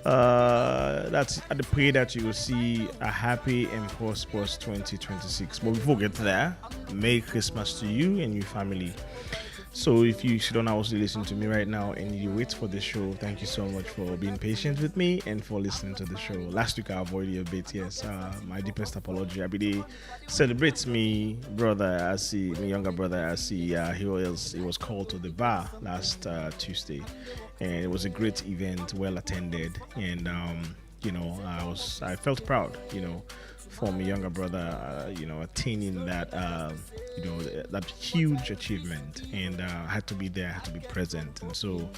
That's I pray that you will see a happy and prosperous 2026. But before we get there, Merry Christmas to you and your family. So if you should not also listen to me right now and you wait for the show, thank you so much for being patient with me and for listening to the show. Last week I avoided a bit, yes. My deepest apology. I really celebrates me brother as he, my younger brother as he was called to the bar last Tuesday, and it was a great event, well attended, and I felt proud, for my younger brother, attaining that, that huge achievement, and I had to be there, I had to be present, and so,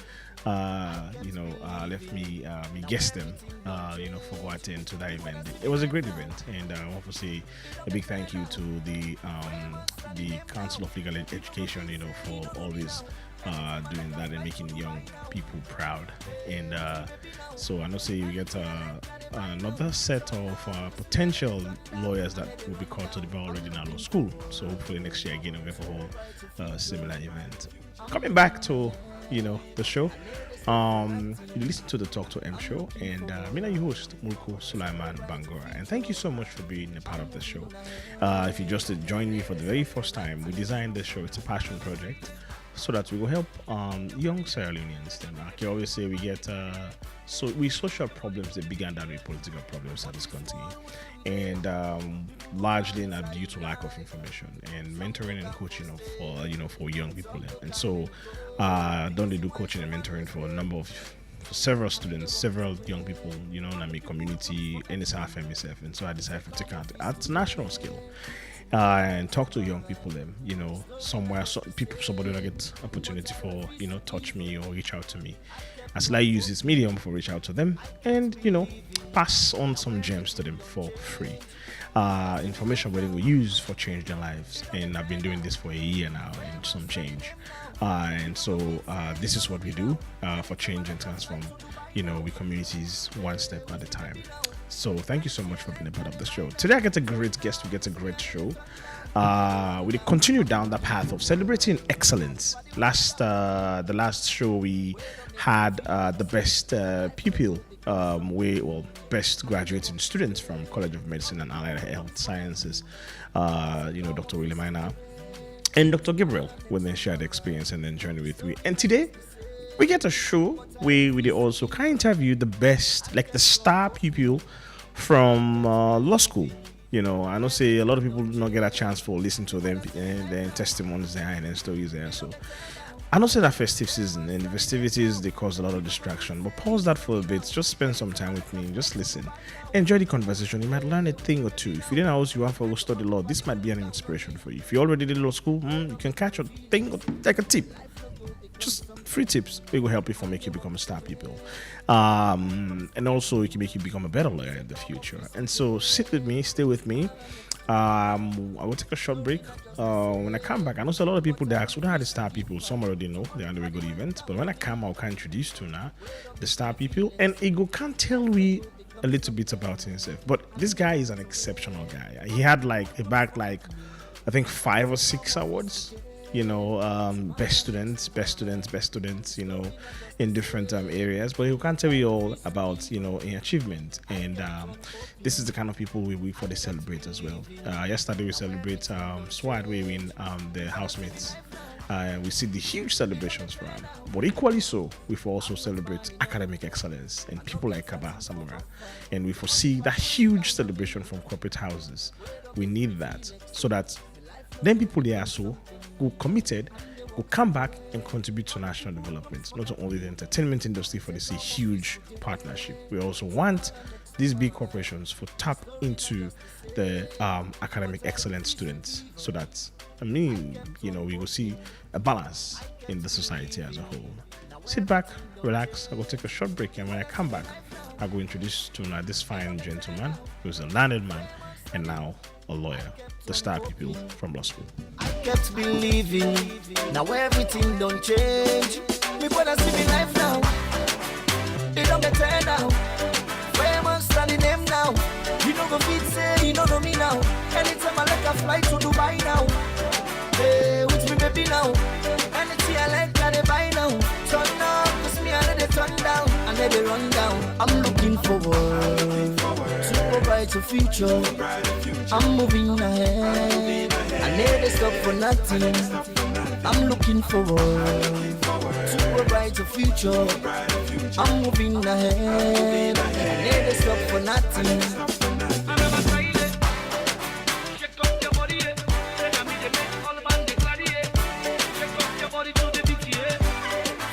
left me guest them, for go attend to that event. It was a great event, and I want to say a big thank you to the Council of Legal Education, for always doing that and making young people proud. And so I know say you get another set of potential lawyers that will be called to the bar already in our law school. So hopefully next year again we'll have a whole similar event. Coming back to the show, you listen to the Talk to M show, and I'm your host Mulku Sulaiman Bangora, and thank you so much for being a part of the show. If you just joined me for the very first time, we designed this show. It's a passion project, so that we will help young Sierra Leoneans. Then, like I always say, we get social problems that began than with political problems in this country, and largely not due to lack of information and mentoring and coaching for young people. And so, don't they do coaching and mentoring for several students, several young people, in my community, NSF, MSF, and so I decided to take out at national scale. And talk to young people, somebody will get opportunity for, touch me or reach out to me. As I use this medium for reach out to them and, pass on some gems to them for free. Information where they will use for change their lives. And I've been doing this for a year now and some change. And so this is what we do for change and transform, we communities one step at a time. So thank you so much for being a part of the show. Today I get a great guest. We get a great show. We continue down the path of celebrating excellence. The last show we had the best pupil, best graduating students from College of Medicine and Allied Health Sciences. Dr. William Minor and Dr. Gabriel, when they shared experience and then journey with me. And today we get a show where we also can interview the best, like the star pupil from law school. I know say a lot of people do not get a chance for listening to them and their testimonies there and their stories there. So I know say that festive season and the festivities, they cause a lot of distraction. But pause that for a bit. Just spend some time with me and just listen. Enjoy the conversation. You might learn a thing or two. If you didn't know you want to go study law, this might be an inspiration for you. If you already did law school, you can catch a thing or take a tip. Just free tips. It will help you for make you become a star pupil. And also it can make you become a better lawyer in the future. And so sit with me, stay with me. I will take a short break. When I come back, I know a lot of people they ask, who are the star people? Some already know they are the very good event. But when I come, I'll introduce to now the star people. And Ego can tell we a little bit about himself. But this guy is an exceptional guy. He had he bagged I think 5 or 6 awards. Best students, in different areas. But he can't tell you all about, in achievement. And this is the kind of people we for the celebrate as well. Yesterday we celebrate SWAT, we win the housemates. We see the huge celebrations for him. But equally so, we also celebrate academic excellence and people like Kabba Samura. And we foresee that huge celebration from corporate houses. We need that so that then people there who committed will come back and contribute to national development. Not only the entertainment industry for this huge partnership. We also want these big corporations to tap into the academic excellence students so that we will see a balance in the society as a whole. Sit back, relax. I will take a short break, and when I come back, I will introduce to this fine gentleman who's a learned man and now a lawyer, the star pupil from law school. I kept believing, now everything don't change. Me wanna see me life now. It don't get turned now. Famous standing name now. You know go fit say, you know me now. Anytime I like a flight to Dubai now. Hey, with me baby now. Anything I like, I buy now. Turn up, cause me I let it turn down. I let it run down. I'm looking looking forward to a brighter future. I'm moving ahead. I never stop for nothing. I'm looking forward to a brighter future. I'm moving ahead. I never stop for nothing.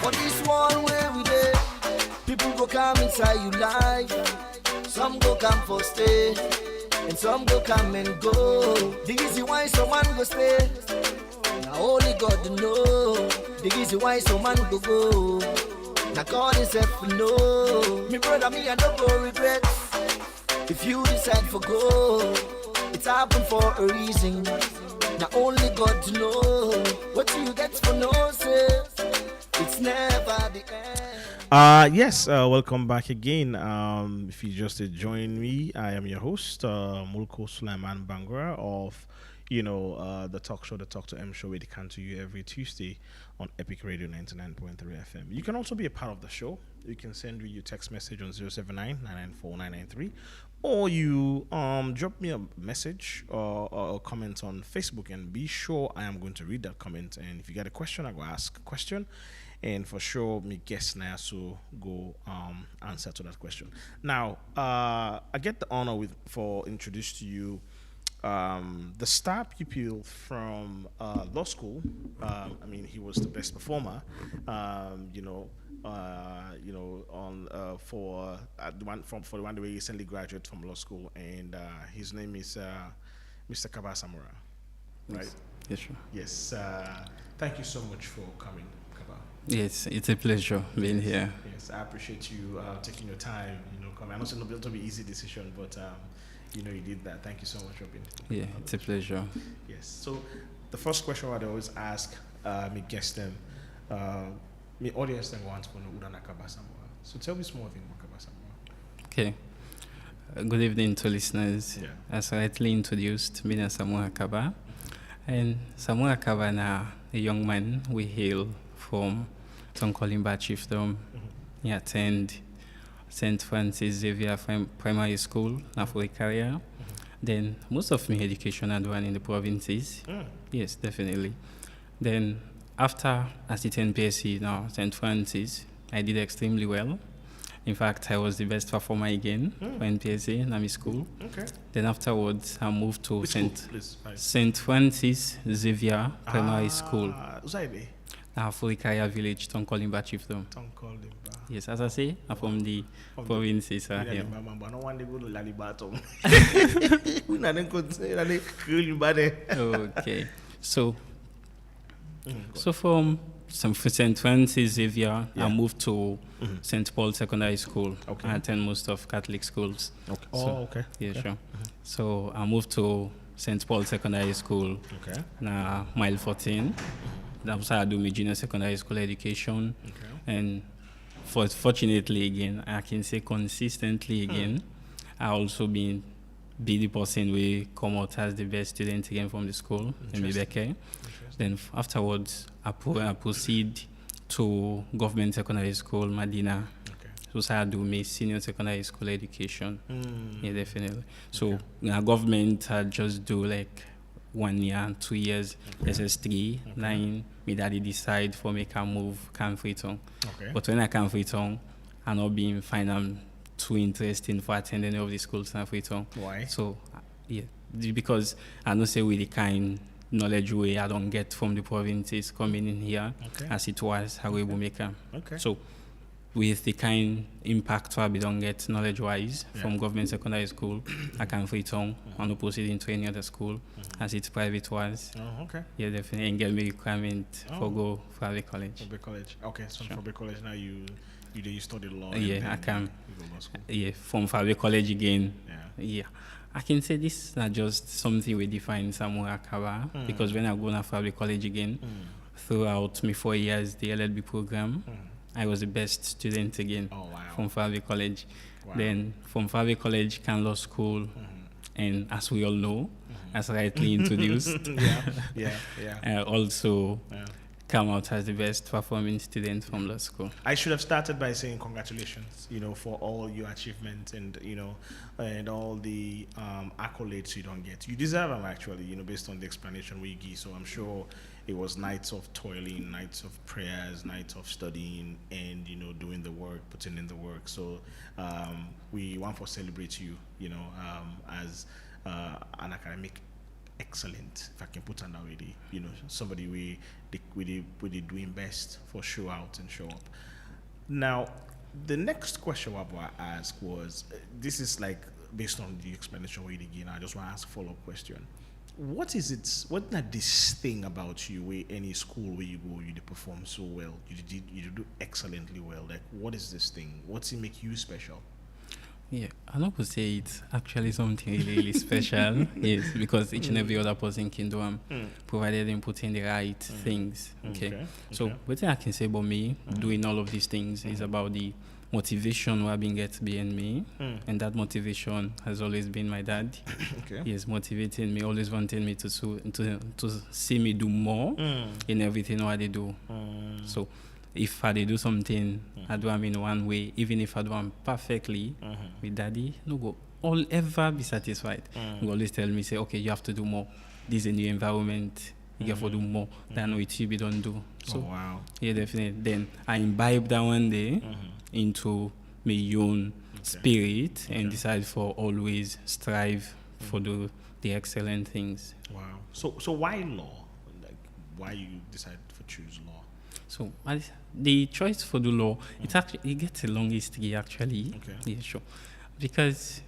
For this one where we there, people go come inside you life. Some go come for stay, and some go come and go. The reason why some man go stay, now only God know. The reason why some man go. Now God himself know. Me brother, me I don't go regret. If you decide for go, it's happened for a reason. Now only God know. What you get for no say, it's never the end. Yes, welcome back again. If you just joined me, I am your host, Mulku Sulaiman Bangura of, the talk show, the Talk to M show, where they come to you every Tuesday on Epic Radio 99.3 FM. You can also be a part of the show. You can send me your text message on 079-994-993, or you drop me a message or a comment on Facebook, and be sure I am going to read that comment. And if you got a question, I go ask a question. And for sure, me guest now so go answer to that question. Now, I get the honor for introduce to you the Star Pupil from law school. He was the best performer. For the one that we recently graduated from law school, and his name is Mr. Kabba Samura. Right? Yes, sure. Yes. Thank you so much for coming, Kabba. Yes, it's a pleasure being here. Yes, I appreciate you taking your time. Coming. I know it's not going to be an easy decision, but you did that. Thank you so much for being here. Yeah, it's a pleasure. Yes. So the first question I always ask me guests them, me audience them wants to know Udana Kabba Samura. So tell me small thing about Kabba Samura. Okay. Good evening to listeners. Yeah. As rightly introduced, me is Samura Kabba. And Samura Kabba na a young man we hail from Tonkolimba Chiefdom. He attend St. Francis Xavier Primary School, Afro-Career. Then most of my education I done in the provinces. Yes, definitely. Then after assistant PSC now, St. Francis, I did extremely well. In fact, I was the best performer again for NPSA in my school. Okay. Then afterwards, I moved to St. Francis Xavier Primary School. Afro-Career village, Tonkolimba Chiefdom. Yes, as I say, I'm from the provinces here. Okay. So from St. Francis Xavier, I moved to St. Paul Secondary School. Okay. I attend most of Catholic schools. Okay. Okay. Yeah, sure. So I moved to St. Paul Secondary School. Okay. Now, mile 14. That's how I do my junior secondary school education. Okay. And fortunately, again, I can say consistently again, I also be the person we come out as the best student again from the school in Mibeke. Then afterwards, I proceed to government secondary school, Medina. Okay. So I do my senior secondary school education. Yeah, definitely. So government, I just do like 1 year, 2 years, SS3, 9, my daddy decide for me can move Canfriton. Okay. But when I Canfriton, I'm not being fine, I'm too interested for attending any of the schools in Canfriton. Why? So, yeah, because I don't say with the kind knowledge way I don't get from the provinces coming in here, as it was, how we will make them. Okay. So, with the kind impact I don't get knowledge-wise from government secondary school, I can free tongue and no proceed into any other school as it's private was. Oh, okay. Yeah, definitely. And get me requirement for go private college. Private college. Okay, so Sure. from private college now you study law. Yeah, I can. You go law school. Yeah, from private college again. Yeah. Yeah. I can say this is not just something we define somewhere Kabba, because when I go to private college again, throughout my 4 years, the LLB program, I was the best student again from Fairview College. Wow. Then from Fairview College, can law school, and as we all know, as rightly introduced, also come out as the best performing student from law school. I should have started by saying congratulations, for all your achievements and and all the accolades you don't get. You deserve them actually, based on the explanation we give. So I'm sure it was nights of toiling, nights of prayers, nights of studying, and doing the work, putting in the work. So we want to celebrate you, as an academic excellent, if I can put on that way, somebody we doing best for show out and show up. Now, the next question I ask was, this is like based on the explanation we did again. I just want to ask a follow-up question. What is this thing about you where any school where you go, you perform so well, you do excellently well? Like, what is this thing? What's it make you special? Yeah, I not would say it's actually something really, really special. Yes, because each and every other person can do them, provided them put in the right things. Okay. So what I can say about me doing all of these things is about the motivation where being get behind me, and that motivation has always been my dad. Okay. He is motivating me, always wanting me to see me do more in everything what I do. So if I do something, I do them in one way, even if I do them perfectly, with daddy, no go all ever be satisfied. He always tell me, say, okay, you have to do more. This is a new environment. You have to do more than what you don't do. So, wow. Yeah, definitely. Then I imbibe that one day into my own spirit and decide for always strive for the excellent things. Wow. So why law? Like, why you decide to choose law? So the choice for the law, it gets a long history actually. Okay. Yeah, sure. Because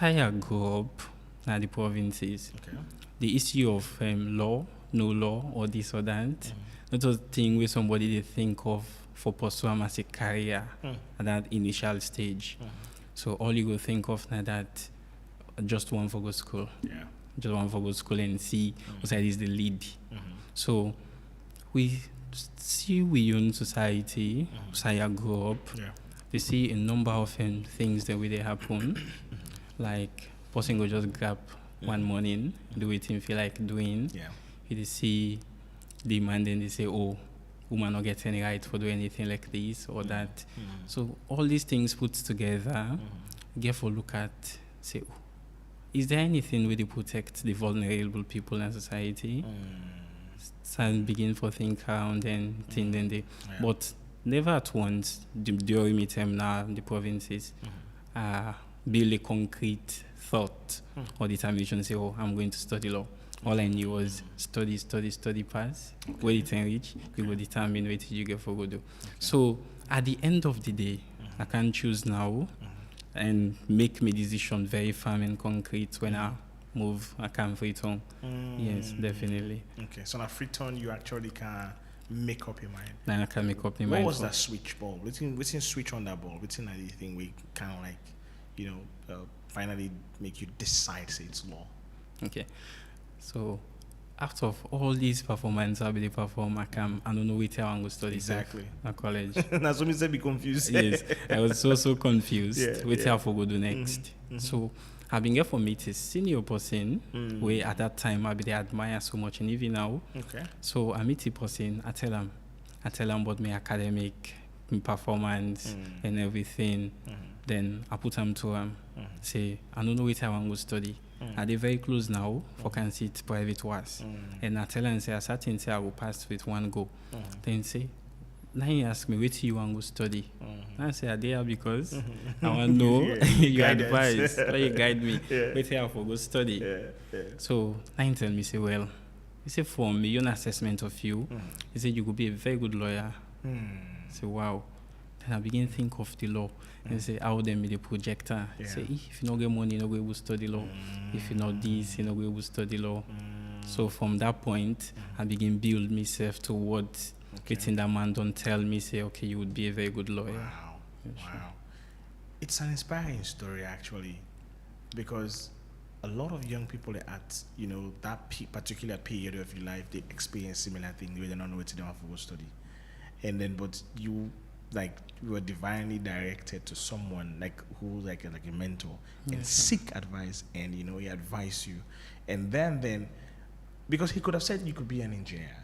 I grew up in the provinces. Okay. The issue of law, no law, or this or that, not a thing where somebody they think of for pursuing as a career at that initial stage. So all you go think of now that just one for good school. Yeah. Just one for good school and see what side is the lead. So we see we own society, society grow up. Yeah. They see a number of things that way they happen. Like person go just grab one morning, do it and feel like doing. Yeah. They see demand and they say, oh, woman not get any right for doing anything like this or that. So all these things put together, get for look at, say, oh, is there anything where they protect the vulnerable people in society? And begin for think around and think then they, but never at once during my time now in the provinces, build a concrete thought or determination. Say, oh, I'm going to study law. All I knew was study, pass. Where it reach, you will determine what you get for go do. So at the end of the day, I can choose now and make my decision very firm and concrete when I move, I can free turn. Yes, definitely. Okay, so now free turn, you actually can make up your mind. Then I can make up your mind. What was that switch ball? We can switch on that ball. Within that thing, we kind of like, finally make you decide, say it's law. Okay, so after all these performances I be perform, I don't know where I'm going to study. Exactly. At college. That's what me say be confused. Yes, I was so confused. Where I for go do next. So I've been here for meet a senior person where at that time I be admire so much and even now. Okay. So I meet a person, I tell him about my academic performance and everything. Then I put him to him, say, I don't know what I want to study. Are they very close now for can sit private was? And I tell him, say, I certain say I will pass with one go. Then say, now he ask me, what you want to study? I say, I there because I want to know your advice. Why you guide me? Wait here for go study. So now he tell me, say, well, he said, for me, your assessment of you, he said, you could be a very good lawyer. I say, wow. Then I begin to think of the law and say, how them be the projector. Say, if you don't get money, you don't go able to study law. If you know this, you don't go able to study law. So from that point, I begin build myself towards getting that man don't tell me, say, okay, you would be a very good lawyer. Wow. Wow. It's an inspiring story, actually, because a lot of young people at, that particular period of your life, they experience similar things where they don't know what to do for go study. And then, but you were divinely directed to someone who's like a mentor and seek advice, and he advised you, and then because he could have said you could be an engineer,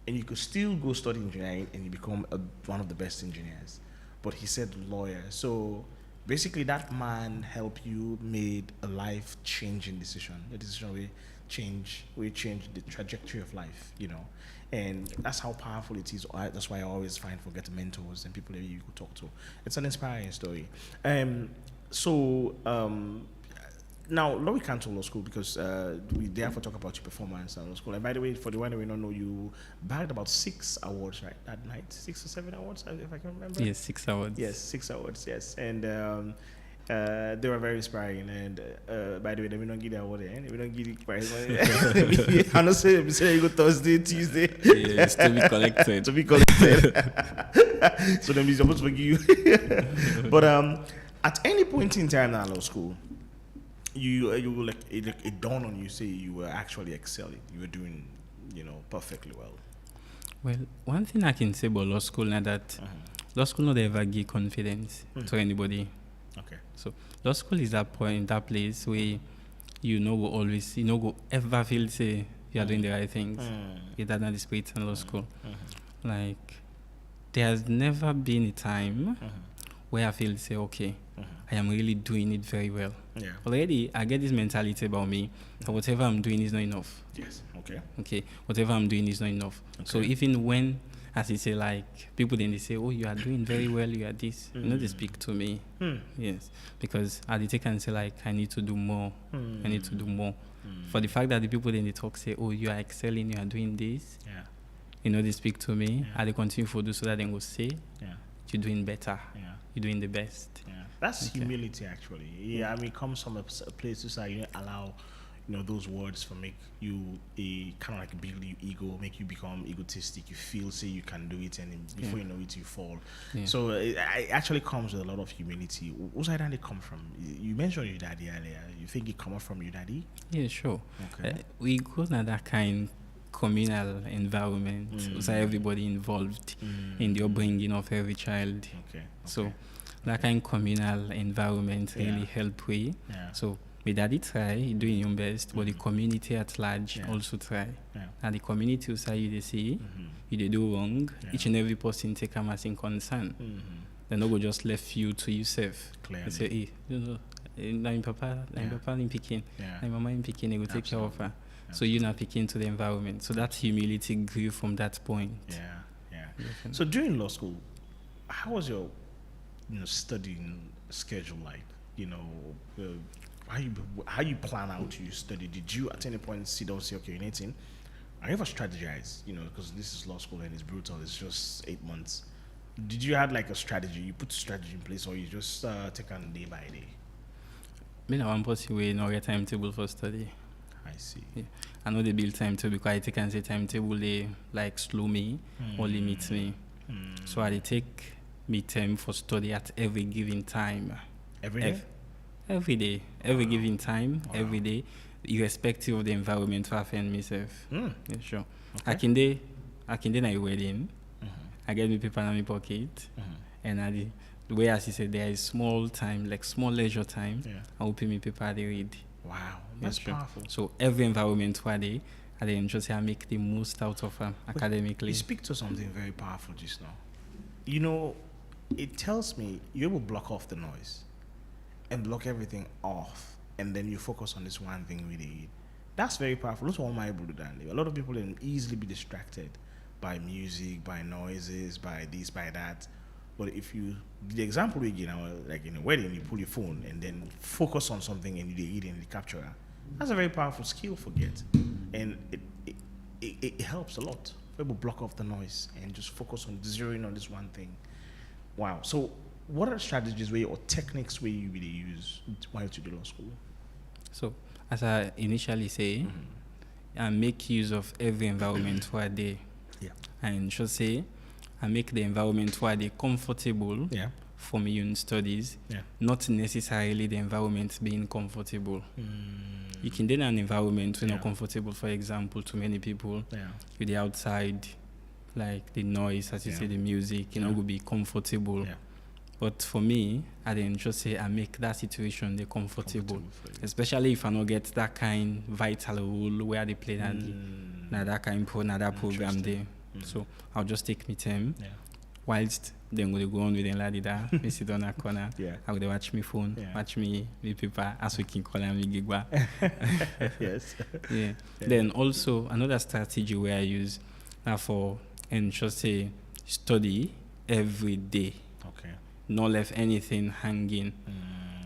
and you could still go study engineering and you become one of the best engineers. But he said lawyer. So basically, that man helped you made a life-changing decision. A decision we change the trajectory of life, and that's how powerful it is. That's why I always find for get mentors and people that you could talk to. It's an inspiring story. Now, we can't talk law school because we therefore talk about your performance at law school. And by the way, for the one that we don't know, you bagged about 6 awards, right, that night? 6 or 7 awards, if I can remember. Yes, 6 awards. Yes, 6 awards, yes. And they were very inspiring. And by the way, we don't give the award, we don't give the prize money. I don't say you go Thursday, Tuesday. Yes, to be collected. To be collected. So then we're supposed to give you. But at any point in time in law school, you like it dawned on you, say you were actually excelling, you were doing perfectly well. Well, one thing I can say about law school now that law school not ever give confidence to anybody. Okay. So law school is that point, that place where will always go ever feel say you are doing the right things. That's not the spirit in law school. Like there has never been a time where I feel say okay, I am really doing it very well. Yeah. Already, I get this mentality about me that whatever I'm doing is not enough. Yes. Okay. Okay. Whatever I'm doing is not enough. Okay. So even when, as you say, like people then they say, "Oh, you are doing very well. You are this." They speak to me. Yes, because I take and say like, "I need to do more. I need to do more." For the fact that the people then they talk say, "Oh, you are excelling. You are doing this." Yeah. They speak to me. Yeah. I they continue to do so that they will say, "Yeah, you're doing better. Yeah. You're doing the best." Yeah. That's humility, actually. Yeah, I mean, it comes from a place to say you allow, those words for make you a kind of like build your ego, make you become egotistic. You feel, say you can do it, and before you know it, you fall. Yeah. So it actually comes with a lot of humility. Whose side did it come from? You mentioned your daddy earlier. You think it come from your daddy? Yeah, sure. Okay. We go to that kind communal environment, so everybody involved in the upbringing of every child. Okay. So that kind of communal environment really help we. Yeah. So my daddy try doing your best, but the community at large also try. Yeah. And the community will say you see, you they do wrong. Each and every person take a as in concern. They not go just left you to yourself. Clearly. They say, hey, I'm papa in Peking, I'm mama in Peking, they will take care of her. So you're not picking to the environment. So that humility grew from that point. Yeah. So during law school, how was your studying schedule like? How you plan out your study? Did you at any point sit down and say, okay, anything? I never strategize, because this is law school and it's brutal. It's just 8 months. Did you have like a strategy? You put strategy in place, or you just take on day by day? Me now, I'm possibly no get timetable for study. I see. Yeah. I know they build timetable because I take and say timetable they like slow me or limit me. So I take me time for study at every given time. Every day? Every day. Every given time, every day, irrespective of the environment where I find myself. Yeah, sure. Okay. I can do my wedding. I get my paper in my pocket. And the way as you said, there is small time, like small leisure time. I open my paper, they read. Wow, that's powerful. So every environment where I enjoy, I make the most out of academically. You speak to something very powerful just now. It tells me you will block off the noise and block everything off, and then you focus on this one thing really. That's very powerful. That's what I'm able to do. A lot of people can easily be distracted by music, by noises, by this, by that. But if the example we give now, like in a wedding, you pull your phone and then focus on something and you eat and you capture that. That's a very powerful skill for Get. And it helps a lot. People block off the noise and just focus on zeroing on this one thing. Wow. So what are strategies or techniques where you really use while you do law school? So as I initially say, I make use of every environment where they and should say I make the environment where they're comfortable for me in studies, not necessarily the environment being comfortable. You can do an environment when not comfortable, for example, to many people, with the outside, like the noise, as you say, the music, will be comfortable. But for me, I then just say I make that situation the comfortable especially if I don't get that kind vital role where they play that kind of that program there. So I'll just take me time. Yeah. Whilst then go on with the ladida, we sit on a corner. Yeah. I would watch me phone, Yeah. watch me paper, as we can call them gigwa. Yes. Yeah. Then also another strategy where I use now for and just say study every day. Okay. Not left anything hanging.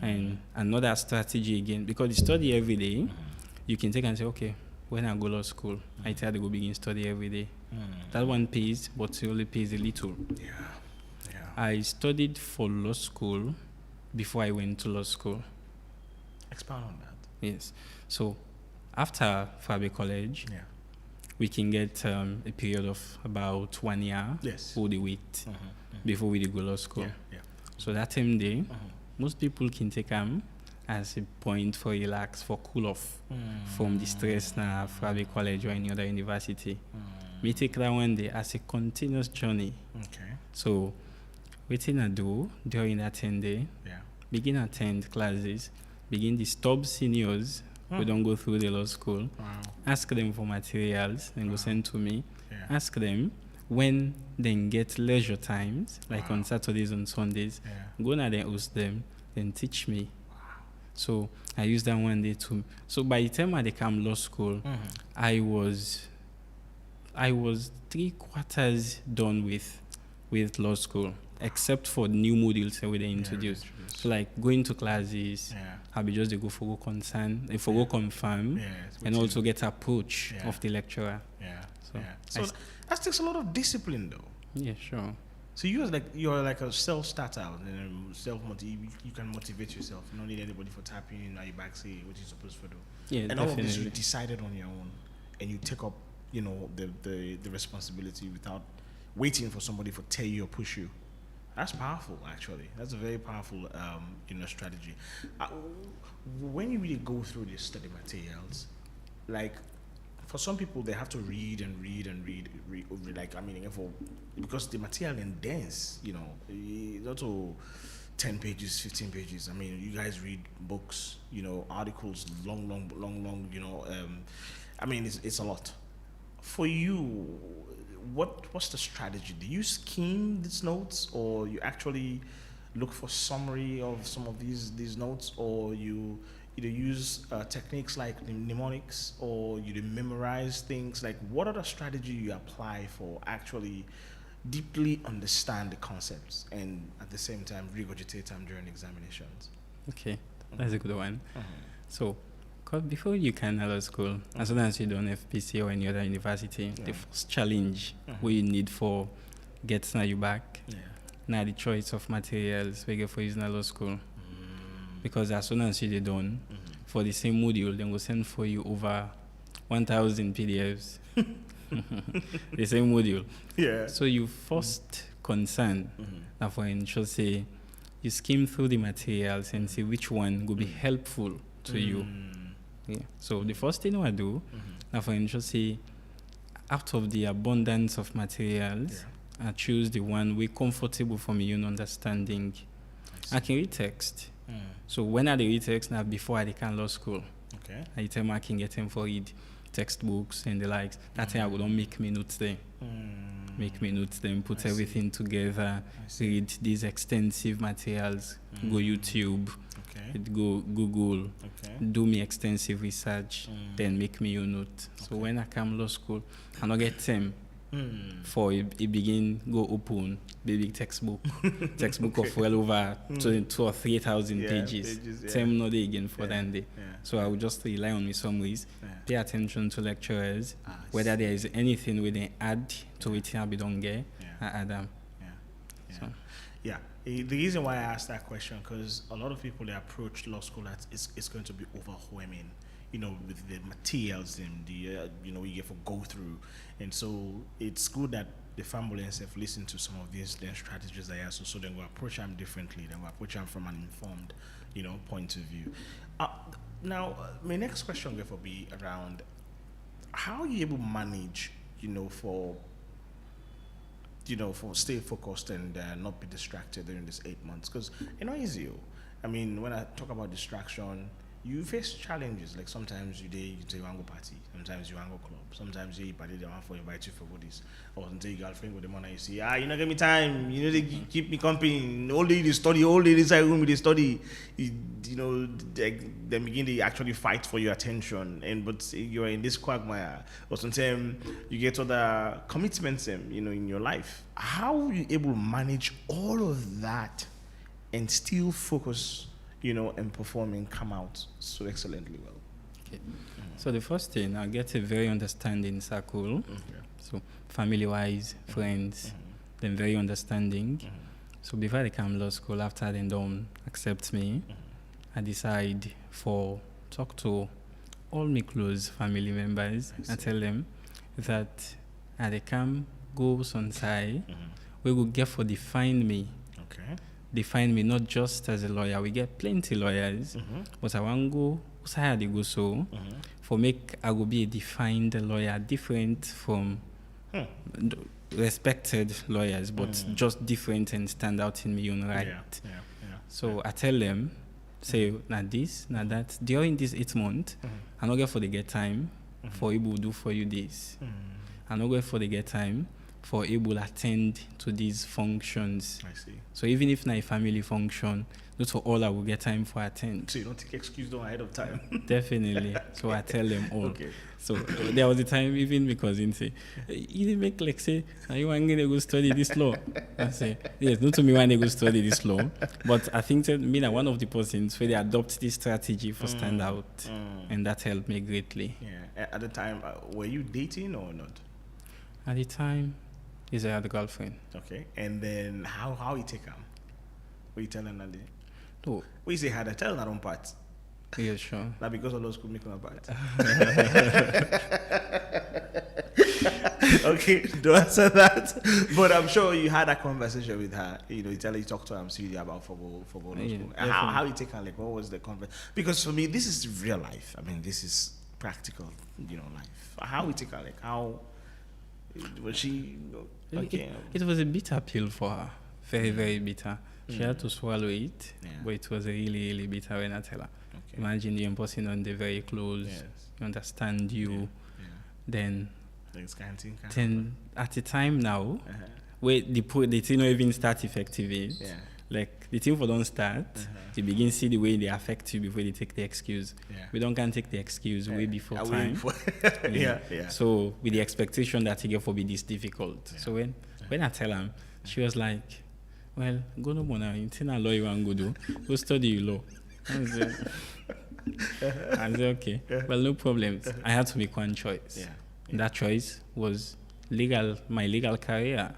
And another strategy again, because you study every day, you can take and say, okay, when I go to law school, I try to go begin study every day. That one pays, but it only pays a little. Yeah. I studied for law school before I went to law school. Expound on that. Yes. So after Fabe College, Yeah. we can get a period of about 1 year Yes. for the wait before we go law school. Yeah. So that time day, most people can take as a point for relax, for cool off from the stress na Fabe College or any other university. We take that one day as a continuous journey. Okay. So waiting I do during that 10 day, Yeah. begin attend classes, begin disturb seniors who don't go through the law school, Wow. ask them for materials, and go send to me. Yeah. Ask them when they get leisure times, like on Saturdays and Sundays, Yeah. go and then host them, then teach me. So I used that one day too. So by the time I became law school, I was 3/4 done with law school, except for new modules that they introduced. So like going to classes, I'll be just go for go concern, for go confirm, and also get approach of the lecturer. Yeah. So, So that takes a lot of discipline, though. Yeah, sure. So you're like a self-starter, and you can motivate yourself. You don't need anybody for tapping in your back, say what you're supposed to do. Yeah, and definitely. all of this you decided on your own, and you take up, the responsibility without waiting for somebody to tell you or push you. That's powerful, actually. That's a very powerful, strategy. When you really go through these study materials, like, for some people, they have to read and read and read. Like, because the material is dense, it's also 10 pages, 15 pages. I mean, you guys read books, articles, long, it's a lot. For you, what's the strategy? Do you skim these notes, or you actually look for summary of some of these notes, or you either use techniques like mnemonics, or you memorize things? Like, what are the strategy you apply for actually deeply understand the concepts and at the same time regurgitate them during examinations? Okay, that's a good one. So, before you can enter school, as soon as you don't have PC or any other university, the first challenge what you need for getting you back, now the choice of materials we get for using law school. Because as soon as you're done, for the same module, then we'll send for you over 1,000 PDFs. The same module. Yeah. So you first concern, now for instance, say, you skim through the materials and see which one will be helpful to you. Yeah. So the first thing I do, now for instance, say, out of the abundance of materials, I choose the one way comfortable for me in understanding. I can read text. So when I read text now, before I can law school, I tell me I can get them for read textbooks and the likes. That time I would don't make me notes there. Make me notes them, put everything together, read these extensive materials, go YouTube, go Google, do me extensive research, then make me your note. So when I come law school, I don't get them. For it begin go open the big textbook of well over 2 or 3,000 pages. Same not again for that day. So I will just rely on me some ways, pay attention to lecturers, whether there is anything where they add to it I don't get, I add them. The reason why I asked that question, because a lot of people, they approach law school that it's going to be overwhelming, with the materials and the you get for go through. And so it's good that the family and self listen to some of these strategies they have, so then we'll approach them differently, then we'll approach them from an informed point of view. Now my next question will be around how are you able to manage for stay focused and not be distracted during this 8 months, because it's not easy. I mean, when I talk about distraction, you face challenges. Like sometimes you want to go party, sometimes you want to go club, sometimes you party they want to invite you for bodies, or until your girlfriend with the money you see, you not give me time, you know they keep me company, all day they study, all day inside room they study, you know they begin to actually fight for your attention, and but you're in this quagmire, or sometimes you get other commitments, you know, in your life. How are you able to manage all of that and still focus, you know, and perform and come out so excellently well? Okay. So the first thing, I get a very understanding circle. So family-wise, friends, then very understanding. So before I come law school, after they don't accept me, I decide for talk to all my close family members. I tell them that they come go side, we will get for define me. Okay. Define me not just as a lawyer. We get plenty lawyers, but I want to go side they go so for make I will be a defined lawyer, different from respected lawyers, but just different and stand out in my own right. So I tell them, say not this, not that. During this 8 months, I not get for the get time for able to do for you this. I not get for the get time for able to attend to these functions. I see. So even if not a family function, not for all I will get time for attend. So you don't take excuse down ahead of time. Definitely. So I tell them all. Okay. So there was a time even because in say, you didn't make like say, are you want to go study this law? I say, yes, not to me want to go study this law. But I think that me one of the persons where they adopt this strategy for stand out, and that helped me greatly. Yeah. At the time, were you dating or not? At the time, is I had a girlfriend. Okay. And then how you take her? What you tell her that day? No. What you say had I tell her that on part? Yeah, sure. Not because of those school making a part. Okay, don't answer that. But I'm sure you had a conversation with her. You know, you talk to her seriously about for go law school. And how you take her, like, what was the conversation? Because for me, this is real life. I mean, this is practical, you know, life. How we take her, like, how was she? Okay. It was a bitter pill for her. Very, very bitter. She had to swallow it, but it was really, really bitter when I tell her. Okay. Imagine you're person on the very close, you understand you, then at the time now, where the thing not even start effective is, like the thing for don't start, you begin see the way they affect you before they take the excuse. We don't can take the excuse way before time. So with the expectation that it get for be this difficult. So when I tell her, she was like, well, go no more now. You think law you want to do? Go study law. I said, okay. Well, no problem. I had to make one choice. That choice was my legal career.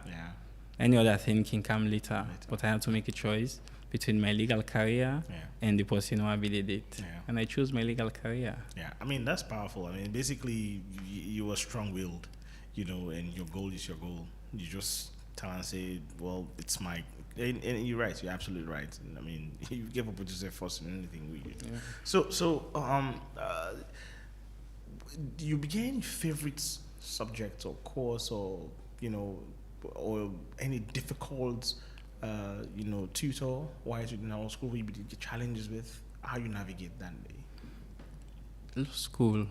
Any other thing can come later. But I had to make a choice between my legal career and the person who I really did. And I chose my legal career. I mean, that's powerful. I mean, basically, you were strong-willed, you know, and your goal is your goal. You just tell and say, well, it's my... And you're right. You're absolutely right. And I mean, you give up with yourself first in anything we do. So, you began favorite subject or course, or you know, or any difficult, you know, tutor while you're in our school where you get challenges with? How you navigate that day? Law school,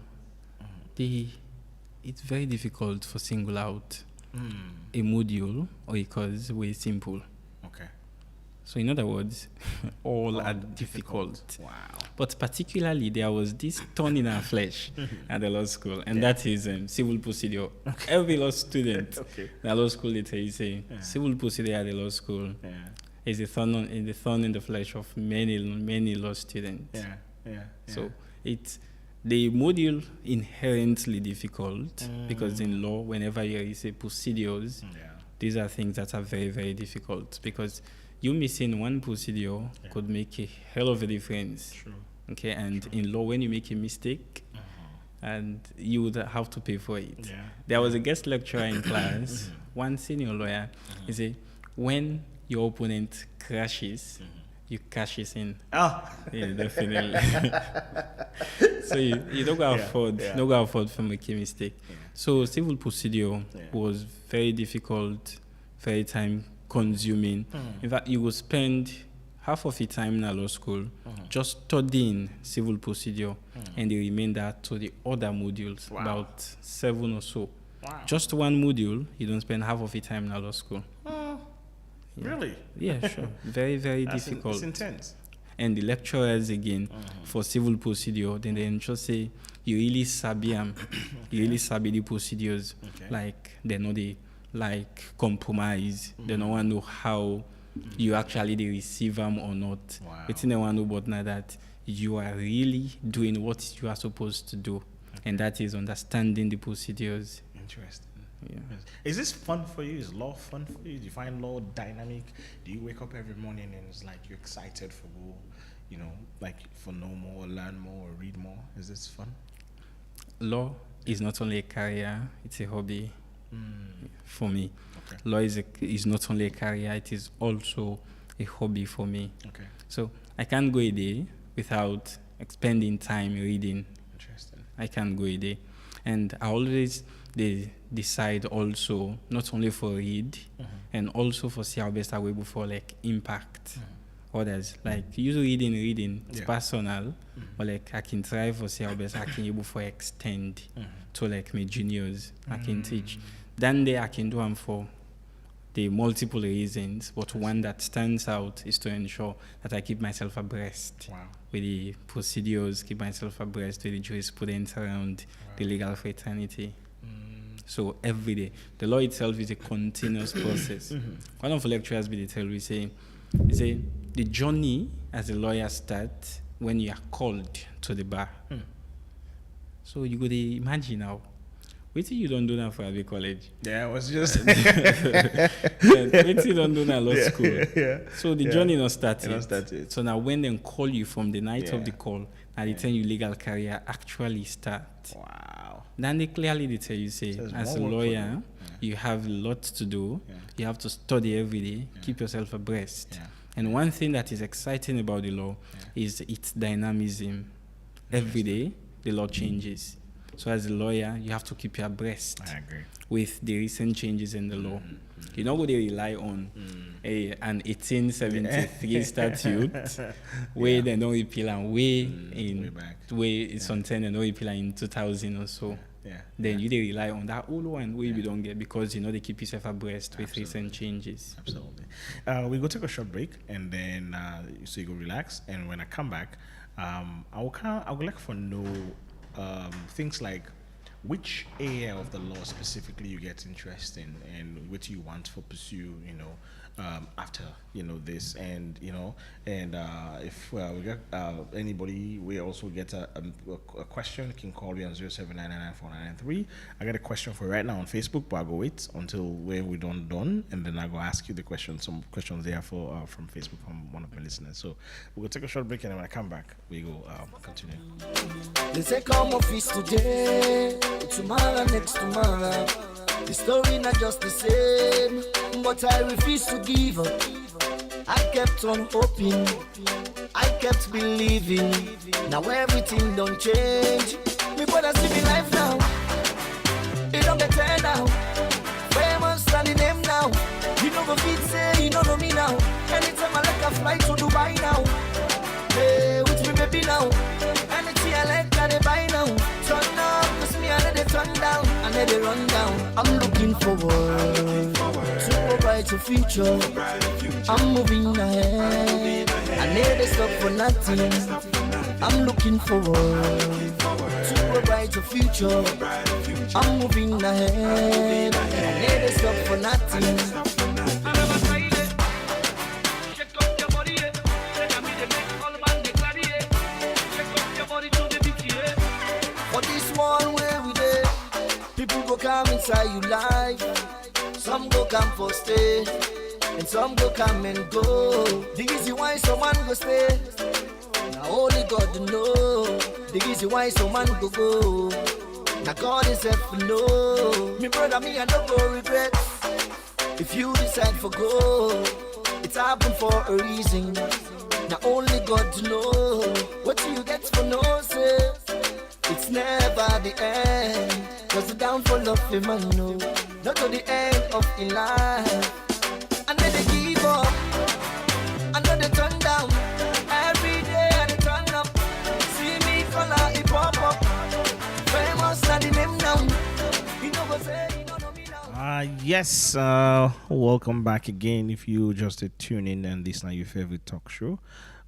it's very difficult for single out a module or a course way simple. Okay. So in other words, all are difficult. Wow. But particularly there was this thorn in our flesh at the law school, and that is civil procedure. Okay. Every law student at law school, they tell you say civil procedure at the law school is a thorn in the flesh of many law students. So it's the module inherently difficult because in law, whenever you say procedures, these are things that are very, very difficult because you missing one procedure could make a hell of a difference. True. Okay, and in law, when you make a mistake, and you would have to pay for it. There was a guest lecturer in class, one senior lawyer. He said, when your opponent crashes, you cash it in. Yeah, definitely. So you don't go afford for making a mistake. So civil procedure was very difficult, very time consuming. In fact, you will spend half of the time in law school just studying civil procedure, and the remainder to the other modules, about 7 or so. Wow. Just one module, you don't spend half of the time in law school. Really? Yeah, sure. Very, very difficult. It's intense. And the lecturers again for civil procedure, then they just say you really sabi you really sabi the procedures. Like they know they like compromise. They don't want to know how you actually they receive them or not. Wow. But they want to know about now that you are really doing what you are supposed to do, and that is understanding the procedures. Interesting. Yeah. Yes. Is this fun for you? Is law fun for you? Do you find law dynamic? Do you wake up every morning and it's like you're excited for go, like for know more, learn more, or read more? Is this fun? Law is not only a career; it's a hobby for me. Okay. Law is not only a career; it is also a hobby for me. Okay. So I can't go a day without spending time reading. Interesting. I can't go a day, and I always decide also not only for read and also for see how best I will able for like impact others. Like usually reading it's personal, but like I can try for see how best I can able for extend to like my juniors. I can teach. Then I can do them for the multiple reasons, but one that stands out is to ensure that I keep myself abreast with the procedures, keep myself abreast with the jurisprudence around the legal fraternity. So every day, the law itself is a continuous process. One of the lecturers be tell we say the journey as a lawyer starts when you are called to the bar. So you go to imagine now. Wait till you don't do that for Abbey College. Yeah, I was just. Wait till you don't do that law school. Yeah. So the journey not started. Not started. So now when they call you from the night of the call, now the time your legal career actually start. Wow. Then they clearly tell you, say, as a lawyer, you have a lot to do. You have to study every day, keep yourself abreast. And one thing that is exciting about the law is its dynamism. Every day, the law changes. So as a lawyer, you have to keep your abreast with the recent changes in the law. You're not going to rely on an 1873 statute where they don't repeal and way it's on 10 and no repeal in 2000 or so. Then you they rely on that old one where you don't get because they keep yourself abreast with recent changes. Absolutely. We go take a short break and then so you go relax. And when I come back, I would like to know things like which area of the law specifically you get interest in and what you want to pursue, after this, and if we get anybody, we also get a question. You can call me on 07999493. I got a question for right now on Facebook, but I'll go wait until we're done, and then I'll go ask you the question. Some questions there for from Facebook from one of my listeners. So we'll take a short break, and then when I come back, we go continue. They say come office today, tomorrow, next tomorrow. The story not just the same, but I refuse to give up. I kept on hoping, I kept believing. Now everything don't change. Me brother see me life now. It don't get turned now. Famous standing name now. You know go fit say you don't know me now. Anytime I like a flight to Dubai now. Hey, with me baby now. Anything I like I they buy now. Turn up, cause me I let it turn down. I let it run down. I'm looking forward to a brighter future. I'm moving ahead. I never stop for nothing. I'm looking forward to a brighter future. I'm moving ahead. I never stop for nothing. People go come inside you life. Some go come for stay, and some go come and go. The reason why someone go stay, now only God know. The reason why someone go. Now God is help know. Me brother, me I don't go regret. If you decide for go, it's happened for a reason. Now only God know. What do you get for no say? It's never the end. Cause the downfall of the man, no, not to the end of the life. And then they give up, and then they turn down. Yes, welcome back again. If you just tune in and this now your favorite talk show,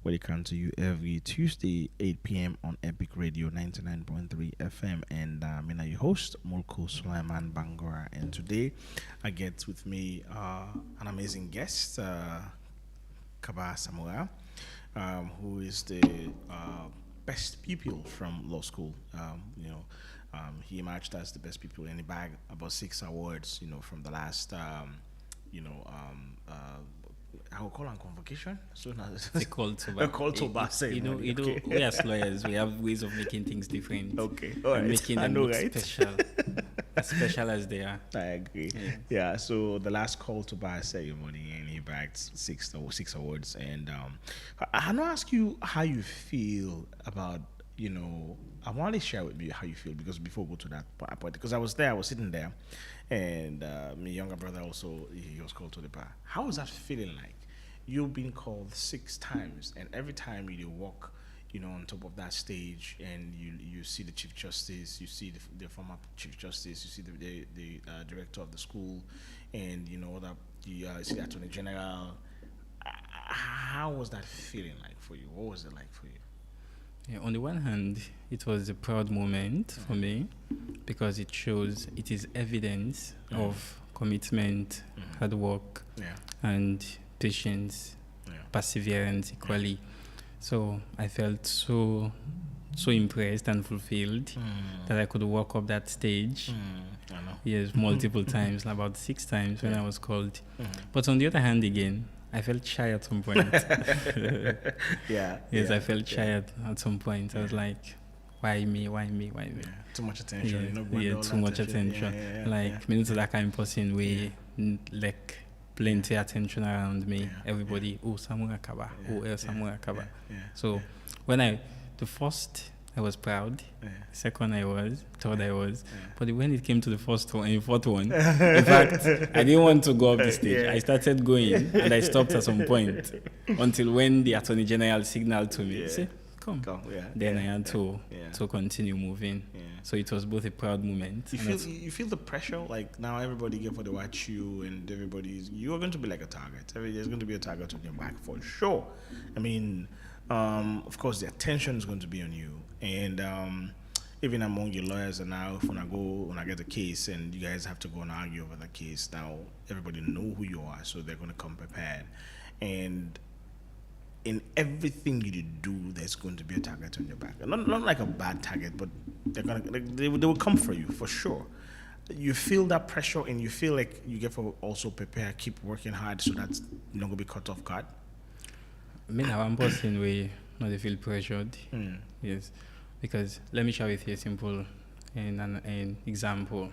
where they come to you every Tuesday, 8 p.m. on Epic Radio 99.3 FM. And I'm your host, Mulku Sulaiman Bangora. And today I get with me an amazing guest, Kabba Samura, who is the best pupil from law school. He emerged as the best pupil and he bagged about 6 awards, from the last, I will call on convocation. So now It's a call to a call to bar ceremony. Okay. We as lawyers, we have ways of making things different. Okay, all right. And making them look right? special, as special as they are. I agree. Yeah. So the last call to bar ceremony, and he bagged six awards. And I want to ask you how you feel about. I want to share with you how you feel because before we go to that point, because I was sitting there, and my younger brother also he was called to the bar. How was that feeling like? You've been called 6 times, and every time you walk, on top of that stage, and you see the Chief Justice, you see the former Chief Justice, you see the director of the school, and you see the Attorney General. How was that feeling like for you? What was it like for you? Yeah, on the one hand, it was a proud moment for me because it is evidence of commitment, hard work, and patience, perseverance equally. So I felt so impressed and fulfilled that I could walk up that stage. I know. Yes, multiple times, about 6 times when I was called. But on the other hand, again, I felt shy at some point. Yes, I felt shy at some point. I was like, why me? Yeah. Too much attention. Too much attention. Me to that kind of person we like plenty attention around me. Everybody, Samura Kabba. Samura Kabba. So when the first I was proud. Second I was. Third I was. But when it came to the fourth one, in fact, I didn't want to go up the stage. I started going and I stopped at some point until when the Attorney General signaled to me, say, come. Then I had to continue moving. So it was both a proud moment. You feel the pressure, like now everybody get for the watch you and you are going to be like a target. There's going to be a target on your back for sure. I mean, of course, the attention is going to be on you, and even among your lawyers. And now, when I get a case, and you guys have to go and argue over the case, now everybody know who you are, so they're going to come prepared. And in everything you do, there's going to be a target on your back. Not like a bad target, but they will come for you for sure. You feel that pressure, and you feel like you get to also prepare, keep working hard, so that you're not going to be caught off guard. I mean, one person we not feel pressured. Yes, because let me share with you a simple an example.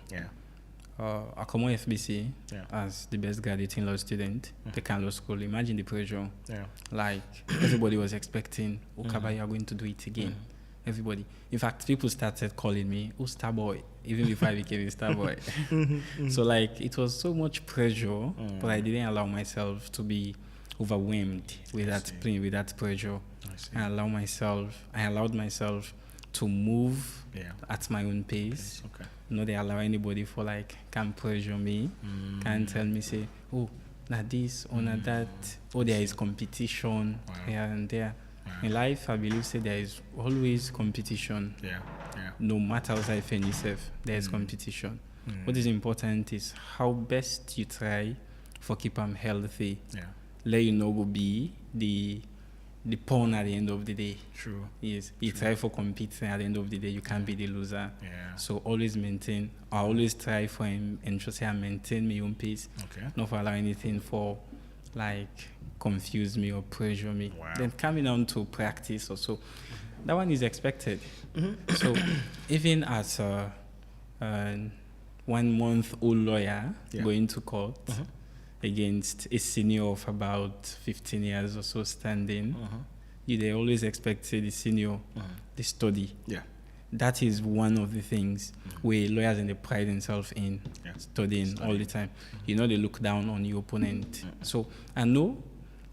I come on FBC as the best graduating law student, the kind of school. Imagine the pressure. Like everybody was expecting, Kabba, you are going to do it again. Everybody. In fact, people started calling me, Star Boy, even before I became a Star Boy. So it was so much pressure, but I didn't allow myself to be overwhelmed with that pressure. I allowed myself to move at my own pace. Not they allow anybody can pressure me, can't tell me say, not this or not that, there is competition here and there. In life, I believe there is always competition. No matter how I find yourself, there is competition. What is important is how best you try for keep them healthy. Let you know go be the pawn at the end of the day. True. Yes. You try for competing at the end of the day, you can't be the loser. So always try for ensure I maintain my own pace. Not for allow anything for confuse me or pressure me. Then coming down to practice also. That one is expected. So even as a 1-month-old lawyer going to court against a senior of about 15 years or so standing, they always expect the senior, the study. That is one of the things where lawyers and they pride themselves in studying all the time. They look down on your opponent. So I know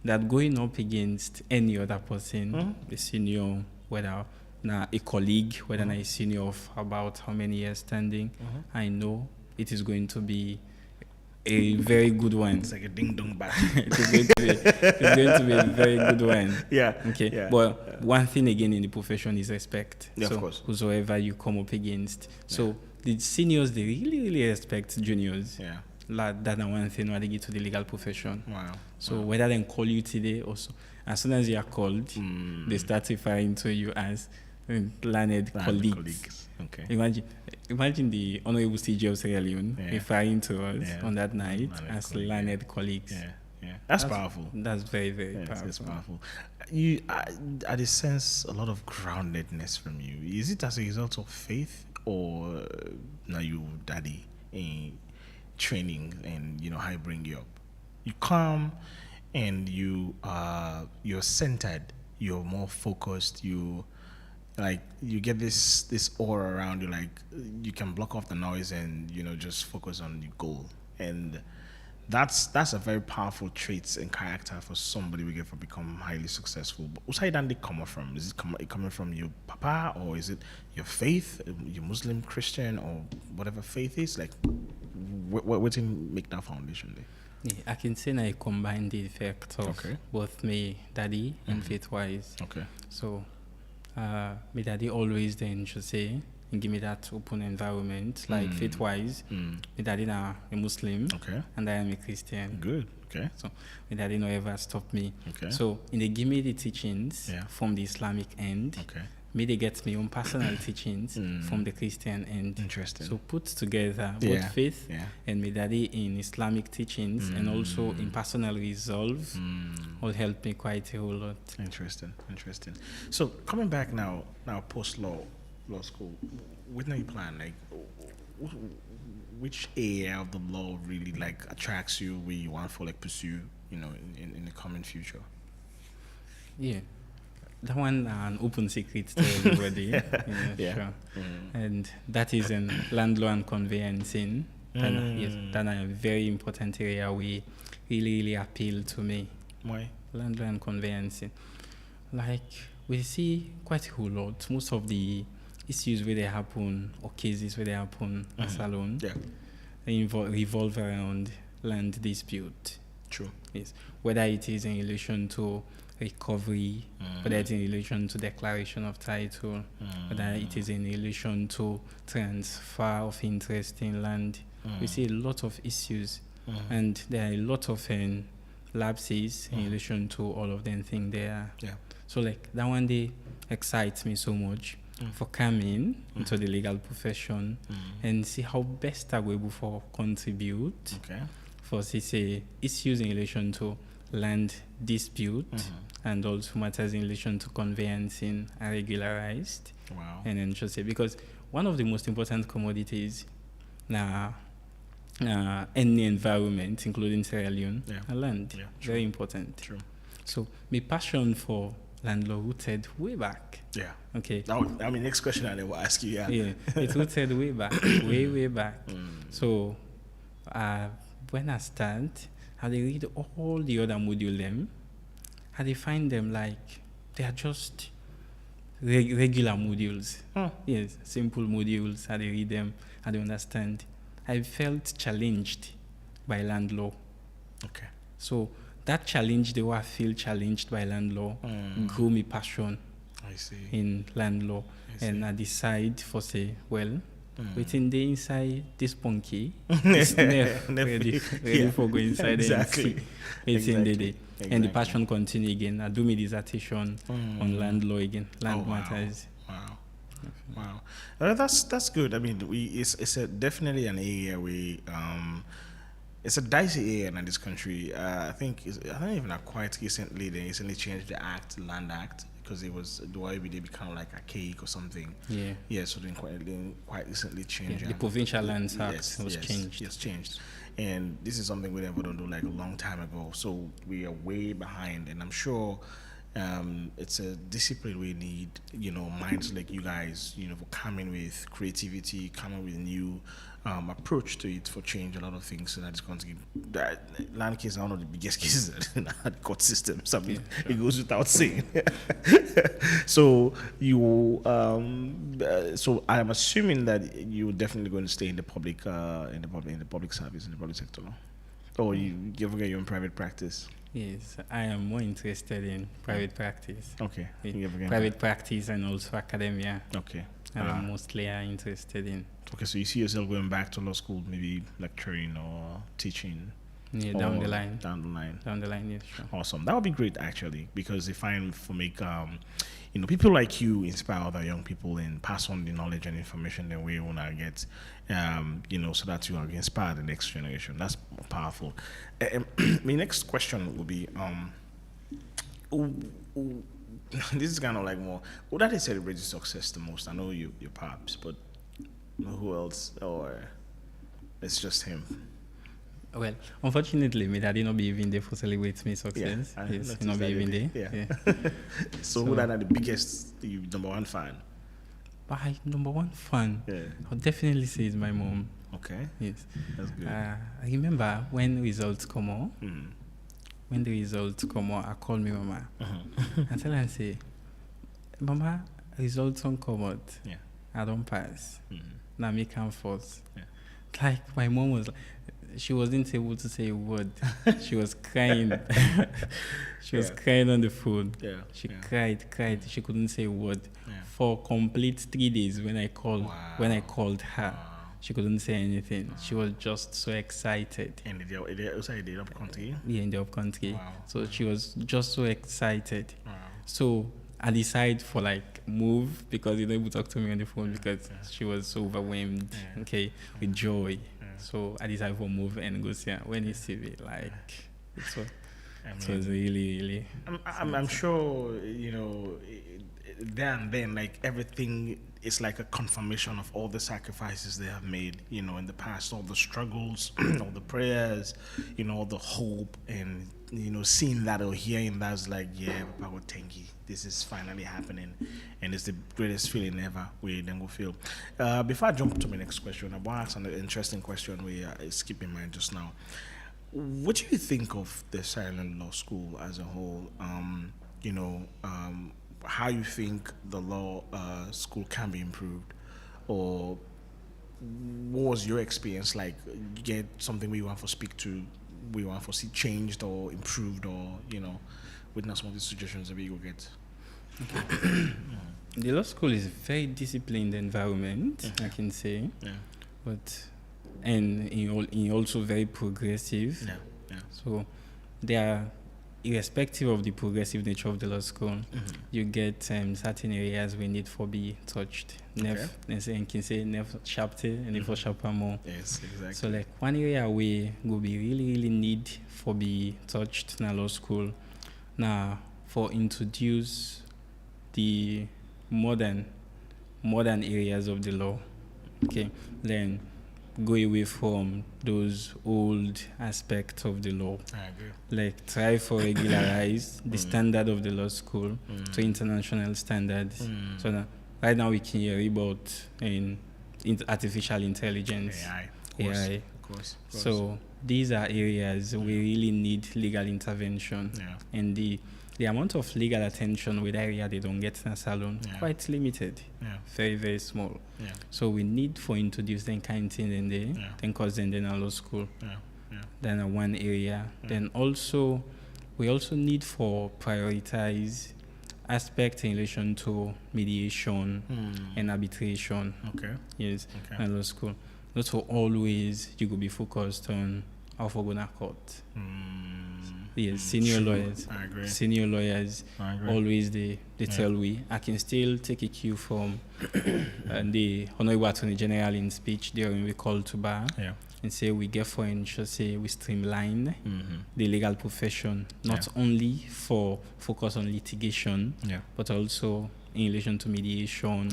that going up against any other person, a senior, whether a colleague, whether a senior of about how many years standing, I know it is going to be a very good one. It's like a ding dong bat. It's going to be a very good one. Yeah. Okay. Yeah. But one thing again in the profession is respect. Yeah, so of course. whosoever you come up against. So the seniors, they really, really respect juniors. Yeah. Like, that's one thing when they get to the legal profession. Wow. So whether they call you today or so, as soon as you are called, they start referring to you as learned colleagues. Okay. Imagine the Honorable CJ of Sierra Leone referring to us on that night as learned colleagues. Yeah. Yeah. That's powerful. That's very, very powerful. It's powerful. I sense a lot of groundedness from you. Is it as a result of faith, or now you daddy in training and how you bring you up? You come and you're centered, you're more focused, you get this aura around you, like you can block off the noise and just focus on the goal. And that's a very powerful trait and character for somebody we get for become highly successful. But where did it come from? Is it coming from your papa, or is it your faith, your Muslim, Christian, or whatever faith is? Like, what did make that foundation there? Yeah, I can say I combine the effect of both me daddy and faith-wise. Okay. So, my daddy always then should say and give me that open environment, like faith-wise. My daddy now a Muslim, and I am a Christian. Good. Okay. So my daddy no ever stopped me. Okay. So in they give me the teachings from the Islamic end. Okay. Me they get me own personal teachings from the Christian end. Interesting. So put together both faith and my daddy in Islamic teachings and also in personal resolve will help me quite a whole lot. Interesting. So coming back now post law school, what do you plan? Like, which area of the law really like attracts you, where you want to pursue, in the coming future? Yeah. That one an open secret to everybody. Sure. And that is in land law and conveyancing. That a very important area we really appeal to me. Why? Land law and conveyancing. Like, we see quite a whole lot. Most of the issues where they happen or cases where they happen at salon they revolve around land dispute. True. Yes. Whether it is in relation to recovery, whether it's in relation to declaration of title, whether it is in relation to transfer of interest in land. We see a lot of issues, and there are a lot of lapses in relation to all of them things there. Yeah. So like that one day excites me so much for coming into the legal profession and see how best I will able for contribute for say issues in relation to land dispute and also matters in relation to conveyancing are regularized. Wow. And then just say, because one of the most important commodities now any environment, including Sierra Leone, land. Yeah, very important. True. So my passion for land law rooted way back. Yeah. Okay. Now, next question I will ask you. Yeah. Yeah. It rooted way back, way back. So, when I start, how they read all the other module them, how they find them like they are just regular modules. Yes, simple modules. How they read them, how they understand. I felt challenged by land law. Okay. So that challenge, the way I feel challenged by land law, grew me passion in land law. And I decide for say, well, within the inside this punky, it's ready for going inside and see. It's in the day. And the passion continue again. I do my dissertation on land law again, land matters. Wow, that's good. I mean, it's definitely an area where it's a dicey area in this country. I don't even know, quite recently they recently changed the Land Act, because it was the way they become like archaic or something. Yeah. So they quite recently changed. The Provincial Lands Act was changed. Yes, changed. And this is something we never done like a long time ago. So we are way behind, and I'm sure. It's a discipline we need, minds like you guys, for coming with creativity, coming with new approach to it for change a lot of things, so that it's going to give that land case is one of the biggest cases in the court system. It goes without saying. So so I am assuming that you're definitely going to stay in the public service, in the public sector. Or you ever get your own private practice? Yes, I am more interested in private practice. Okay. Yeah, You ever get private practice and also academia. Okay. I'm mostly interested in. Okay, so you see yourself going back to law school, maybe lecturing or teaching? Yeah, down the line. Down the line. Down the line, yes, sure. Awesome. That would be great, actually, because they find for make people like you inspire other young people and pass on the knowledge and information that we want to get, so that you are inspire the next generation. That's powerful. My next question will be, this is kind of like more, who that is celebrating success the most? I know your pops, but who else? Or it's just him? Well, unfortunately, my daddy not be even there for celebrate me success. Yeah, Yes, he not be even there. Yeah. So who that are the biggest, number one fan? My number one fan, Yeah. I'll definitely say is my mom. Okay. Yes. That's good. I remember when results come out. Mm. When the results come out, I call me mama. I tell her and say, Mama, results don't come out. Yeah. I don't pass. Mm. Now me come first. Yeah. Like my mom was, she wasn't able to say a word. She was crying. She was crying on the phone. Yeah. She Yeah. cried. She couldn't say a word Yeah. for complete 3 days. When I called, her, Wow. she couldn't say anything. She was just so excited. And they also did up country. Yeah, in the up country. Wow. So she was just so excited. Wow. So I decided for move because you know able to talk to me on the phone because she was so overwhelmed, with joy. Yeah. So I decided for move and go see her. When you see me, it was really, really. I'm sure there and then everything is like a confirmation of all the sacrifices they have made in the past, all the struggles, all the prayers, all the hope, and seeing that or hearing that's like, yeah, Papa would thank you, this is finally happening, and it's the greatest feeling ever we then will feel. Before I jump to my next question, I want to ask an interesting question we skip in mind just now. What do you think of the silent law school as a whole? How you think the law school can be improved, or what was your experience like? You get something we want to speak to, we want to see changed or improved, or witness some of these suggestions that we will get. Okay. The law school is a very disciplined environment, I can say, and in also very progressive. So they are, irrespective of the progressive nature of the law school, you get certain areas we need for be touched. Can say sharpen and for sharpen more. Yes, exactly. So one area we will be really, really need for be touched in a law school now for introduce the modern areas of the law. Okay, then go away from those old aspects of the law. I agree. Try for regularize the standard of the law school to international standards. So now, right now we can hear about in artificial intelligence. AI. Of course. So these are areas we really need legal intervention. And the amount of legal attention with area they don't get in a salon quite limited. Very, very small. So we need for introduce them kind of thing in there, then cause them in a law school. Then one area. Then also we also need for prioritize aspect in relation to mediation and arbitration. Yes, in law school. Not so always you could be focused on how for going to court. Yes, senior lawyers. I agree. Senior lawyers always they tell we. I can still take a cue from the Honorable Attorney General in speech during we call to bar and say we get for ensure say we streamline the legal profession, not only for focus on litigation, but also in relation to mediation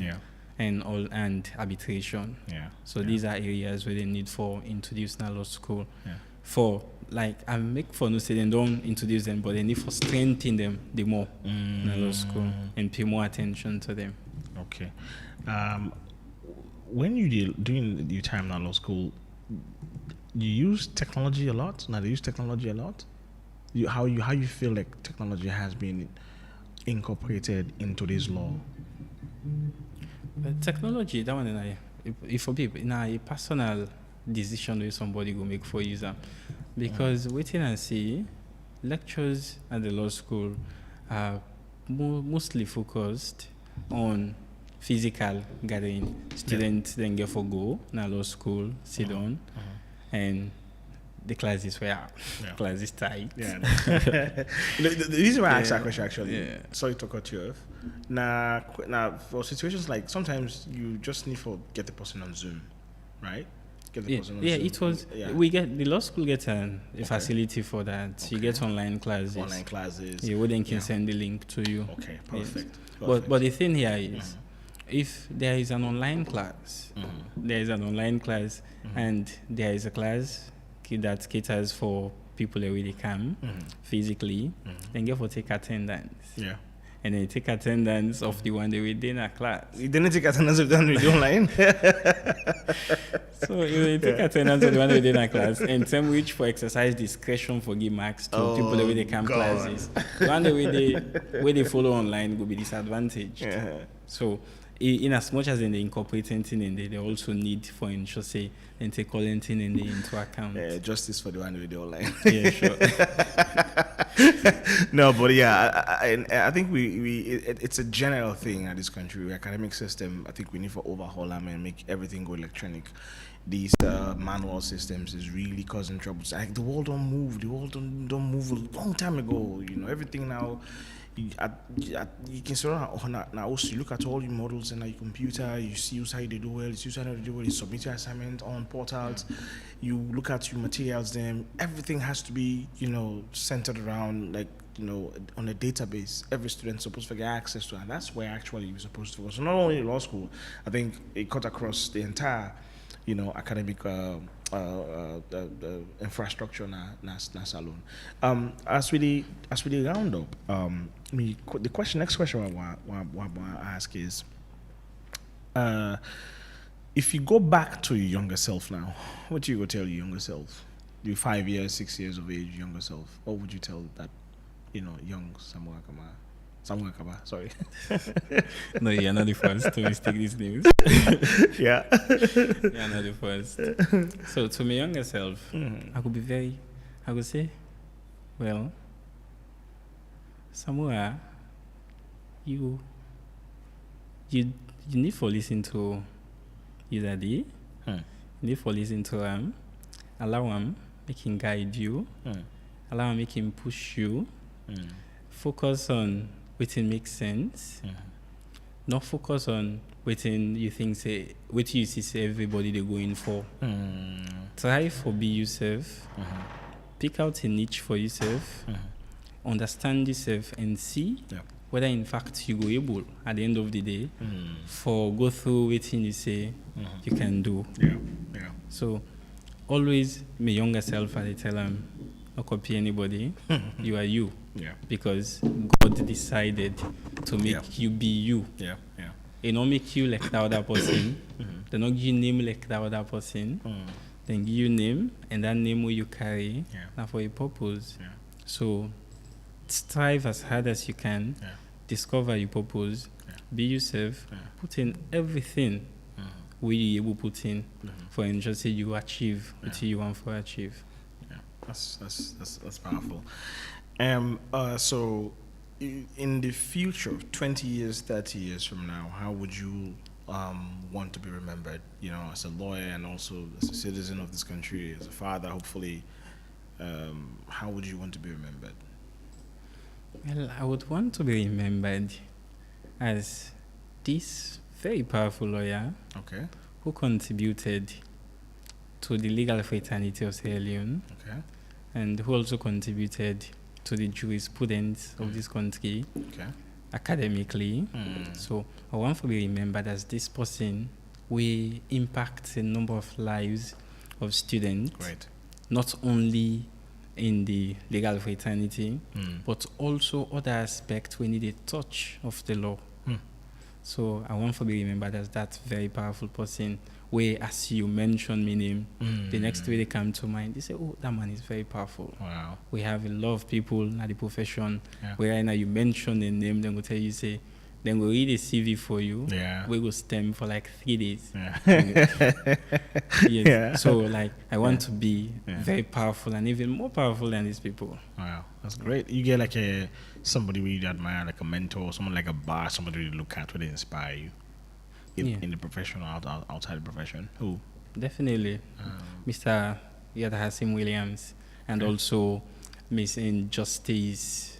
and arbitration. So these are areas where they need for introducing a law school. For I make for no say they don't introduce them, but they need for strengthen them the more in a law school and pay more attention to them. Okay. When you doing your time in law school, you use technology a lot? Now they use technology a lot. How you feel like technology has been incorporated into this law? But technology, that one, if for people, a personal decision that somebody go make for user. because waiting and see, lectures at the law school are mostly focused on physical gathering. Students then get for go na law school, sit down, and the class is where class is tight. Yeah. The reason why I asked that question actually, sorry to cut you off. Now for situations like sometimes you just need to get the person on Zoom, right? Get the person on Zoom. It was. We get the law school gets a facility for that. You get online classes. Online classes. Yeah, then can send the link to you. Okay, perfect. Yes. But the thing here is, if there is an online class, and there is a class that caters for people that really come physically, then you have to take attendance. Yeah. And then you take attendance of the one that we did in a class. You didn't take attendance of the one we did online? So you take attendance of the one that we did in a class, and some which for exercise discretion for give marks to people that we come classes. The one that we they follow online will be disadvantaged. Yeah. So in as much as they incorporate anything in there, they also need for ensure say and take all anything in the into account. Yeah, justice for the one we do online. Yeah, sure. No, but I think it's a general thing at this country. The academic system, I think we need to overhaul them and make everything go electronic. These manual systems is really causing troubles. Like the world don't move. The world don't move a long time ago. Everything now. You can sort of now also you look at all your models in your computer, you see how they do well, you see how they do well, you submit your assignment on portals, you look at your materials, then everything has to be, centered around on a database. Every student's supposed to get access to, and that's where actually you're supposed to go. So not only in law school, I think it cut across the entire, academic infrastructure na salon. As we round up, next question I want to ask is, if you go back to your younger self now, what do you go tell your younger self? Your 5 years, 6 years of age younger self. What would you tell that, young Samura Kabba, sorry. No, you're not the first to mistake these names. Yeah. You're not the first. So to my younger self, I could say, well, Samura, you need to listen to your daddy. You need to listen to allow him, make him guide you, allow him, make him push you. Focus on what makes sense. Not focus on what you think what you see everybody they're going for. Try for be yourself. Pick out a niche for yourself. Understand yourself and see whether in fact you go able at the end of the day for go through waiting you say you can do. So always my younger self I tell them, not copy anybody. You are you. Because God decided to make you be you. They don't make you like the other person. They don't give you name like the other person. Then give you name, and that name will you carry now for a purpose. So strive as hard as you can. Discover your purpose. Be yourself. Put in everything where you able put in for ensure say you achieve what you want to achieve. That's powerful. So in the future, 20 years, 30 years from now, how would you want to be remembered? As a lawyer and also as a citizen of this country, as a father, hopefully, how would you want to be remembered? Well, I would want to be remembered as this very powerful lawyer who contributed to the legal fraternity of Sierra Leone and who also contributed to the jurisprudence of this country academically. So I want to be remembered as this person will impact a number of lives of students, not only in the legal fraternity, but also other aspects we need a touch of the law. So I want to be remembered as that very powerful person where, as you mention my name, the next way they come to mind, they say, oh, that man is very powerful. Wow. We have a lot of people in the profession where now you mention a name, then will tell you, say, Then we'll read a CV for you. Yeah. We will stem for like 3 days. Yeah. Yes. Yeah. So like I want to be very powerful and even more powerful than these people. Wow, that's great. You get like somebody you admire, like a mentor, someone like a boss, somebody you look at, where they inspire you in the profession or outside the profession. Who? Definitely, Mr. Yada Hassim Williams, and also Miss Justice.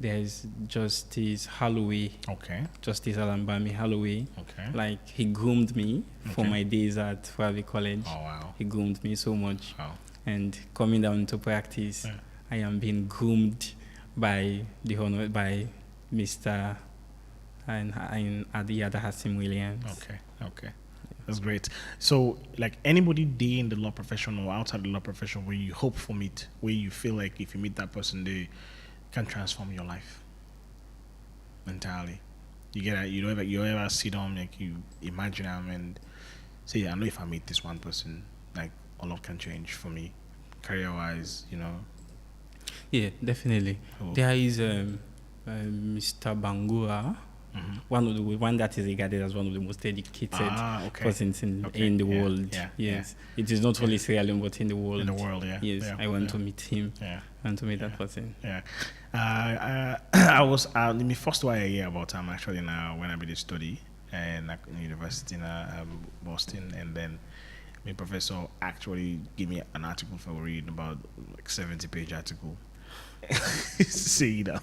There's Justice Holloway. Okay. Justice Alambami Holloway. Okay. Like he groomed me for my days at Fairview College. Oh wow. He groomed me so much. Wow. And coming down to practice, I am being groomed by Mr. and Adiyada Hassim Williams. Okay. That's great. So, like anybody day in the law profession or outside the law profession where you hope for meet, where you feel like if you meet that person, they can transform your life entirely. You ever sit down, like you imagine them and say, I know if I meet this one person, like a lot can change for me, career-wise, Yeah, definitely. Oh. There is Mr. Bangura. One that is regarded as one of the most educated persons in the world. Yes. It is not only Sierra Leone but in the world. In the world, yeah. Yes, I want to meet him. Yeah. I want to meet that person. Yeah. I was the first while I hear about him actually now when I did study and at university in Boston, and then my professor actually gave me an article for reading about like 70-page article. See that.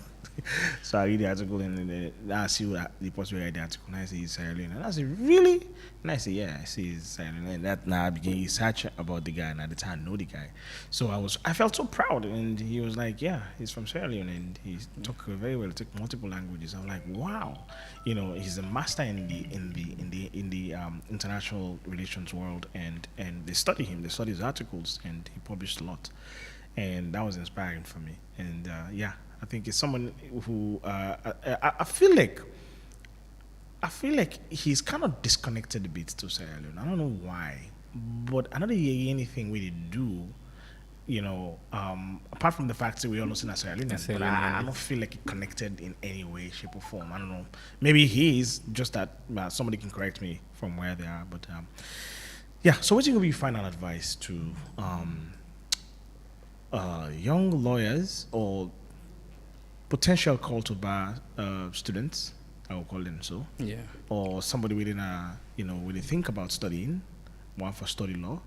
So I read the article and I see what the person read the article and I say he's Sierra Leone. And I say, really? And I say, yeah, I see he's Sierra Leone. And that now I began research about the guy, and at the time I know the guy. So I felt so proud, and he was like, yeah, he's from Sierra Leone and he talk very well, took multiple languages. I'm like, wow. He's a master in the international relations world, and they study him, they study his articles, and he published a lot. And that was inspiring for me. And I think it's someone who I feel like he's kind of disconnected a bit to Sierra Leone. I don't know why, but I don't hear anything we do. Apart from the fact that we all know Sierra Leone, but I don't feel like he connected in any way, shape, or form. I don't know. Maybe he is, just that somebody can correct me from where they are. But so what will be your final advice to young lawyers or potential call to bar students, I will call them so, or somebody within when they think about studying, one for study law,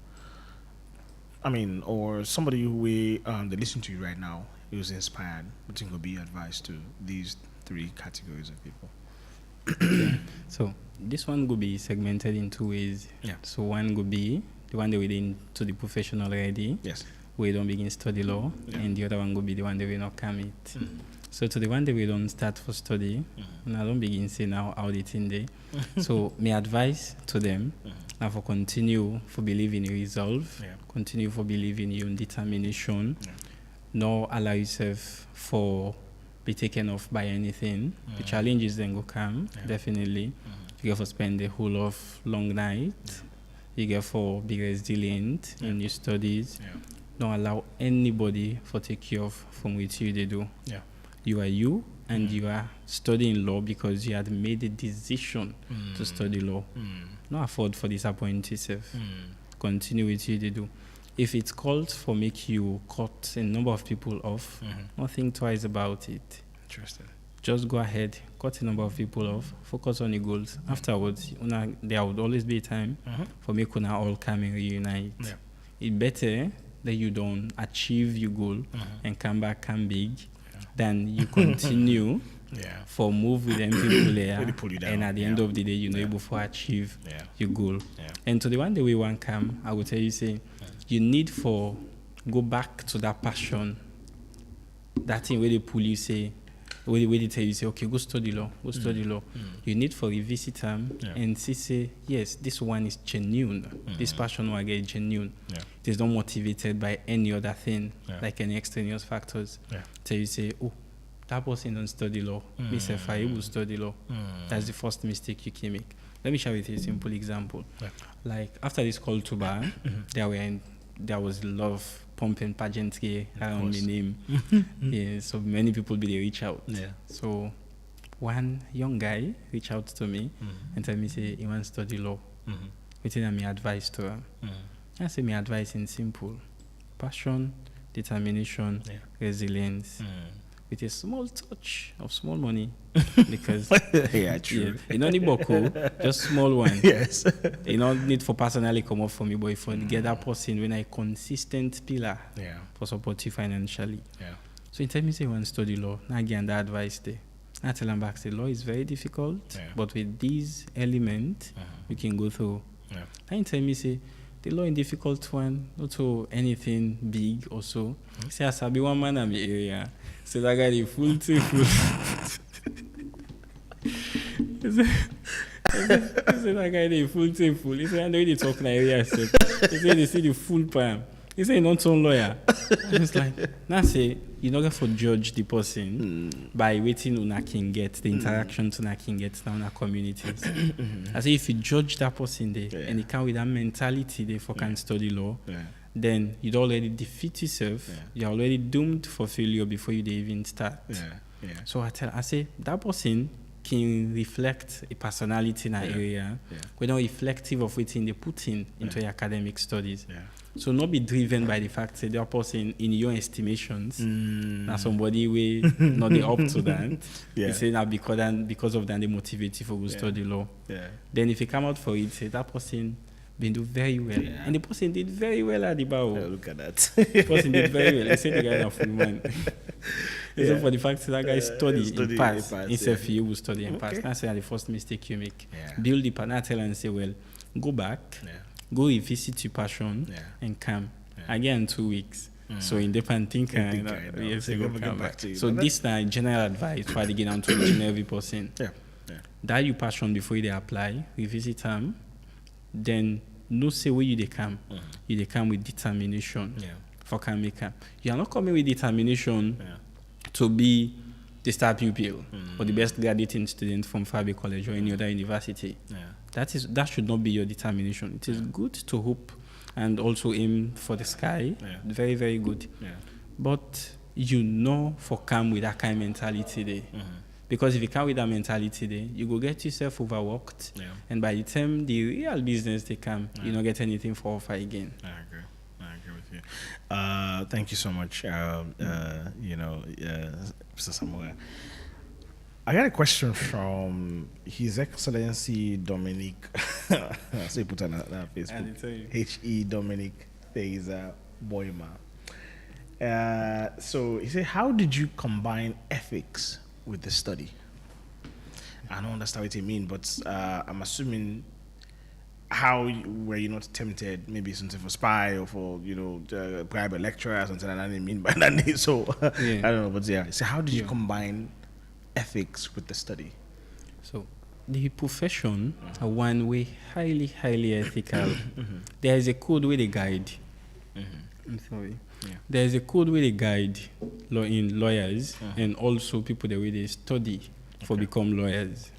or somebody who they listen to you right now who's inspired, what will be advice to these three categories of people? So this one could be segmented in two ways. So one could be the one that we're into the profession already. Yes. We don't begin study law, and the other one will be the one that we not come it. So to the one that we don't start for study, and I don't begin say now auditing day. So my advice to them, now for continue for believe in resolve, continue for believe in your determination, nor allow yourself for be taken off by anything. The challenges then go come, definitely. You get for spend the whole of long night. You get for be resilient in your studies. Don't allow anybody for take you off from what you they do. You are you, and you are studying law because you had made a decision to study law. No afford for disappoint yourself. Continue with you they do. If it's called for make you cut a number of people off, don't think twice about it. Interesting. Just go ahead, cut a number of people off, focus on your goals. Afterwards, there would always be a time for me to all come and reunite. It's better that you don't achieve your goal and come back, come big, than you continue for move with them people there, and at the end of the day, you're not able to achieve your goal. And to the one that we want come, I would tell you, say, you need for go back to that passion, that thing where they pull you, say, where they tell you, say, okay, go study law. You need for revisit them and see, say, yes, this one is genuine. This passion will get genuine. It is not motivated by any other thing, like any extraneous factors. So you say, oh, that person don't study law. Me say, I will study law. That's the first mistake you can make. Let me share with you a simple example. Like after this call to bar, there were there was a lot of pump and pageantry around the name. Yeah, so many people they reach out. Yeah. So one young guy reached out to me and tell me say he wants to study law. Within my advice to him. I say my advice in simple: passion, determination, resilience, with a small touch of small money. Because yeah, true. You don't need boku, just small one. Yes. You don't need for personally come up for me, but if you get that person when I consistent pillar for support you financially. Yeah. So in time me say you want to study law, now again the advice there. I tell them back say law is very difficult, but with these elements you can go through. Yeah. And tell me say the law in difficult one, not to anything big or so. Say I sabi one man in the area. So that guy the full. He said that guy the full. He said I know they talk in the area. He said they see the full palm. He said not some lawyer. I was like, now say you're not going to judge the person by waiting una can get the interactions una can get down our communities. I say if you judge that person there and you come with that mentality they for can study law, then you'd already defeat yourself. You're already doomed for failure before you even start. So I say that person can reflect a personality in an area. We're not reflective of what they put into your academic studies. So not be driven by the fact that the person in your estimations now somebody way not the up to that. You say now because of that they motivate you for to study law. Then if you come out for it, say that person been do very well. And the person did very well at the bar. Look at that. The person did very well. I say the guy is a full man. Except for the fact that guy study and pass. Instead of you will study and pass. That's the first mistake you make. Build the partner tell and say, well, go back. Go revisit your passion and come again in 2 weeks. So independent thinker, yes, go come back to you. So this is general advice for the get to every person. That your passion before you apply, revisit them, then no say where you they come. You they come with determination for can make up. You are not coming with determination to be the Star Pupil or the best graduating student from Fabi College or any other university. That should not be your determination. It is good to hope and also aim for the sky. Very, very good. But for come with that kind of mentality there. Because if you come with that mentality there, you go get yourself overworked. And by the time the real business they come, you don't get anything for offer again. I agree with you. Thank you so much, Mr. Samura. I got a question from His Excellency Dominic. So you put on that Facebook. H.E. Dominic Feza Boyma. So he said, how did you combine ethics with the study? I don't understand what you mean, but I'm assuming were you not tempted, maybe something for spy or for, bribe a lecturer or something like that? I didn't mean by that. So I don't know, but so how did you combine ethics with the study? So the profession are one way highly, highly ethical. There is a code where they guide. I'm sorry. There is a code where they guide lawyers and also people the way they study for become lawyers.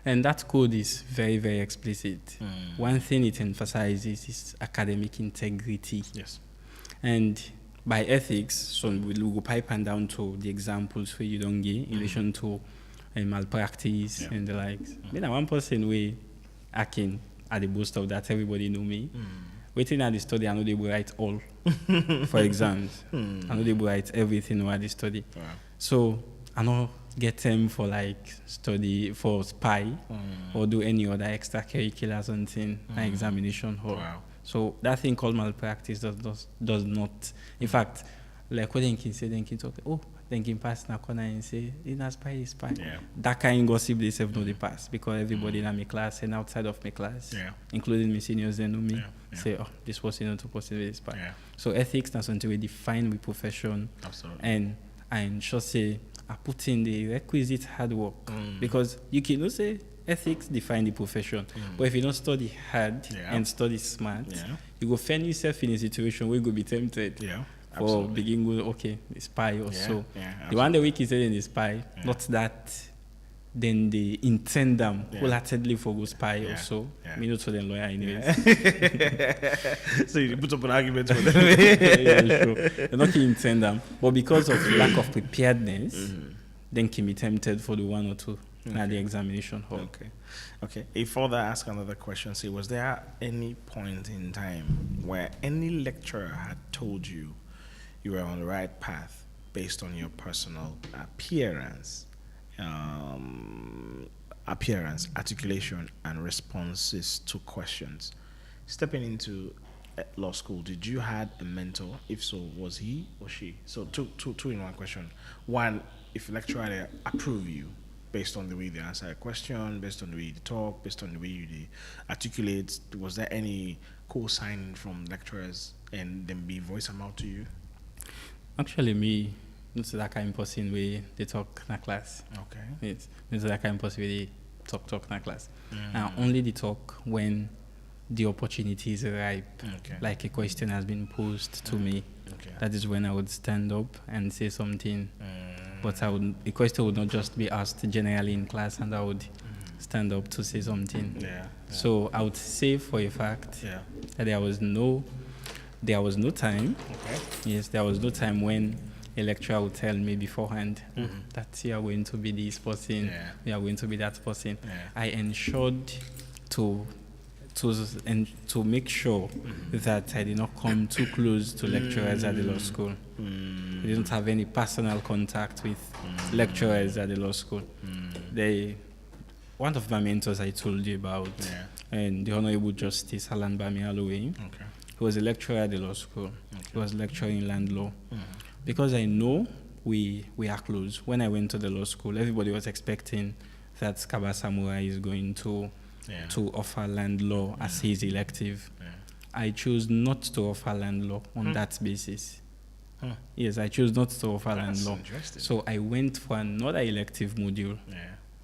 And that code is very, very explicit. One thing it emphasizes is academic integrity. And by ethics, so we'll go pipe and down to the examples where you don't get in relation to malpractice and the likes. Then one person where I can at the boast of that everybody know me. Waiting at the study, I know they will write all for exams. I know they will write everything while they study. So I know get them for study for spy or do any other extracurricular something examination hall. So that thing called malpractice does not. In fact, like what they can say, they can talk. They can pass in a corner and say, "It's spy, spy." That kind of gossip they say no they pass because everybody in my class and outside of my class, including my seniors, they know me. Say, this person not to possibly spy. So ethics is something we define with profession. Absolutely. And I ensure say I put in the requisite hard work because you cannot say ethics define the profession. But if you don't study hard and study smart, you go find yourself in a situation where you go be tempted for beginning with the spy or so. The one the week is in the spy, not that then they intend them wholeheartedly for go spy also. Me not to the lawyer anyways. So you put up an argument for them. Sure. They're not intend them. But because of lack of preparedness, then can be tempted for the one or two at the examination hall. Okay. If further ask another question, say, was there any point in time where any lecturer had told you you were on the right path based on your personal appearance, articulation, and responses to questions? Stepping into law school, did you had a mentor? If so, was he or she? So two in one question. One, if a lecturer approve you based on the way they answer a question, based on the way they talk, based on the way you articulate, was there any co-signing from lecturers and them be voice them out to you? Actually, me, not that kind of person where they talk in a class. Okay. It's not that kind of person where they talk in a class. Only they talk when the opportunity is ripe. Like a question has been posed to me. That is when I would stand up and say something. But the question would not just be asked generally in class, and I would stand up to say something. So I would say for a fact that there was no time. Yes, there was no time when a lecturer would tell me beforehand that you are going to be this person, you are going to be that person. I ensured to make sure that I did not come too close to lecturers at the law school. I didn't have any personal contact with lecturers at the law school. One of my mentors I told you about, and the Honorable Justice Alan Bami Holloway, he was a lecturer at the law school. He was lecturing in land law. Because I know we are close. When I went to the law school, everybody was expecting that Kabba Samura is going to offer land law as his elective. I chose not to offer land law on that basis. Yes, I chose not to offer land law. So I went for another elective module.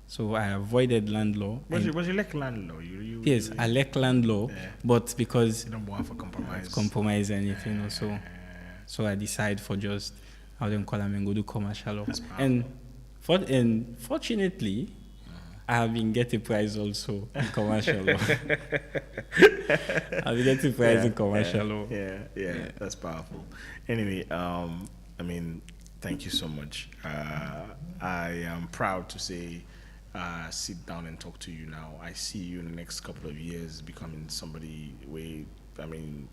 So I avoided land law. Was you like land law? Yes, I like land law, but because you don't want for compromise anything also. So I decide for just how them call them and go do commercial law. And fortunately, I have been getting prize also in commercial law. I've been getting prize in commercial law. Yeah, that's powerful. Anyway, I mean, thank you so much. I am proud to say, sit down and talk to you now. I see you in the next couple of years becoming somebody where, I mean,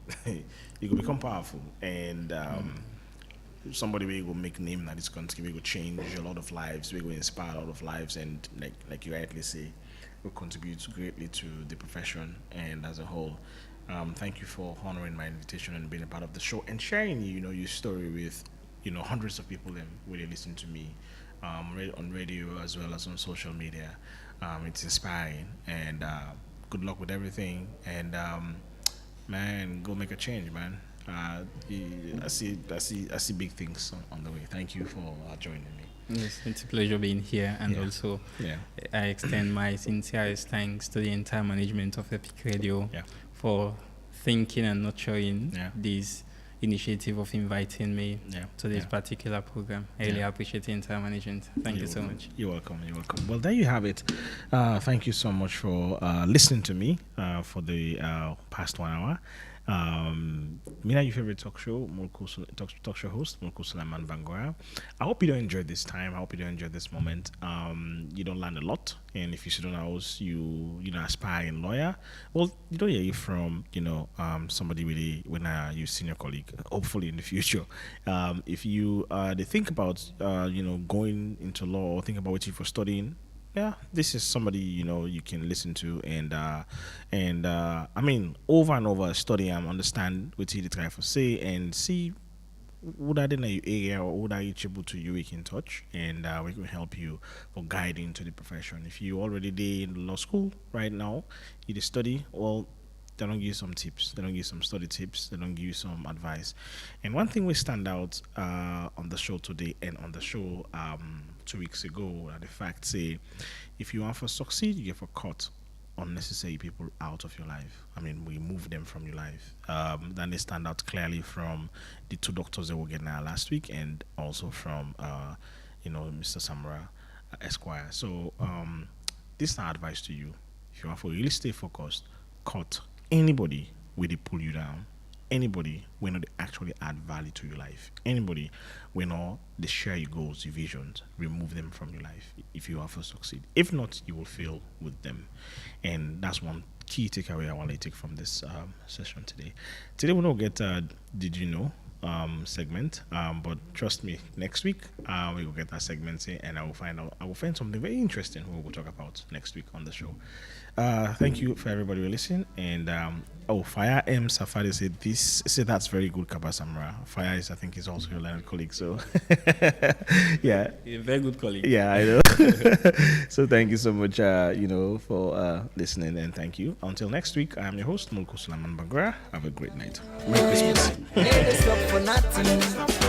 you could become powerful and somebody where you will make name that is going to change a lot of lives, we will inspire a lot of lives, and like you rightly say, will contribute greatly to the profession and as a whole. Thank you for honoring my invitation and being a part of the show and sharing, your story with, hundreds of people that really listen to me on radio as well as on social media. It's inspiring, and good luck with everything. And man, go make a change, man. I see big things on the way. Thank you for joining me. Yes, it's a pleasure being here, and also I extend my sincerest thanks to the entire management of Epic Radio for thinking and nurturing this initiative of inviting me to this particular program. I really appreciate the entire management. Thank you so much. You're welcome. Well, there you have it. Thank you so much for listening to me for the past 1 hour. Mina, your favorite talk show, Mulku talk show host, Mulku Sulaiman Bangoya. I hope you don't enjoy this time. I hope you don't enjoy this moment. You don't learn a lot, and if you sit on a house, you aspiring lawyer. Well, you don't hear it from somebody really when your senior colleague. Hopefully in the future, if you they think about going into law or think about what you for studying. Yeah, this is somebody you can listen to and I mean over and over study and understand what he try to say and see what are in your area or what are you able to we can touch and we can help you for guiding to the profession. If you already there in law school right now, you study, well, they don't give you some tips, they don't give you some study tips, they don't give you some advice. And one thing we stand out on the show today and on the show 2 weeks ago, the fact say, if you want to succeed, you get for cut unnecessary people out of your life. I mean, we move them from your life. Then they stand out clearly from the 2 doctors that were getting out last week, and also from Mr. Samura. Esquire. So this is our advice to you. If you want to really stay focused, cut anybody where they pull you down, anybody when they actually add value to your life, anybody when they share your goals, your visions, remove them from your life if you want to succeed. If not, you will fail with them. And that's one key takeaway I want to take from this session today. Today we don't get Did You Know segment, but trust me, next week we will get that segment in, and I will find something very interesting we will talk about next week on the show. Thank you for everybody who listened. And Fire M Safari said that's very good, Kabba Samura. Fire is, I think, is also your learned colleague, so yeah, a very good colleague. Yeah, I know. So thank you so much for listening, and thank you. Until next week, I am your host, Mulku. Have a great night. Merry Christmas. For nothing.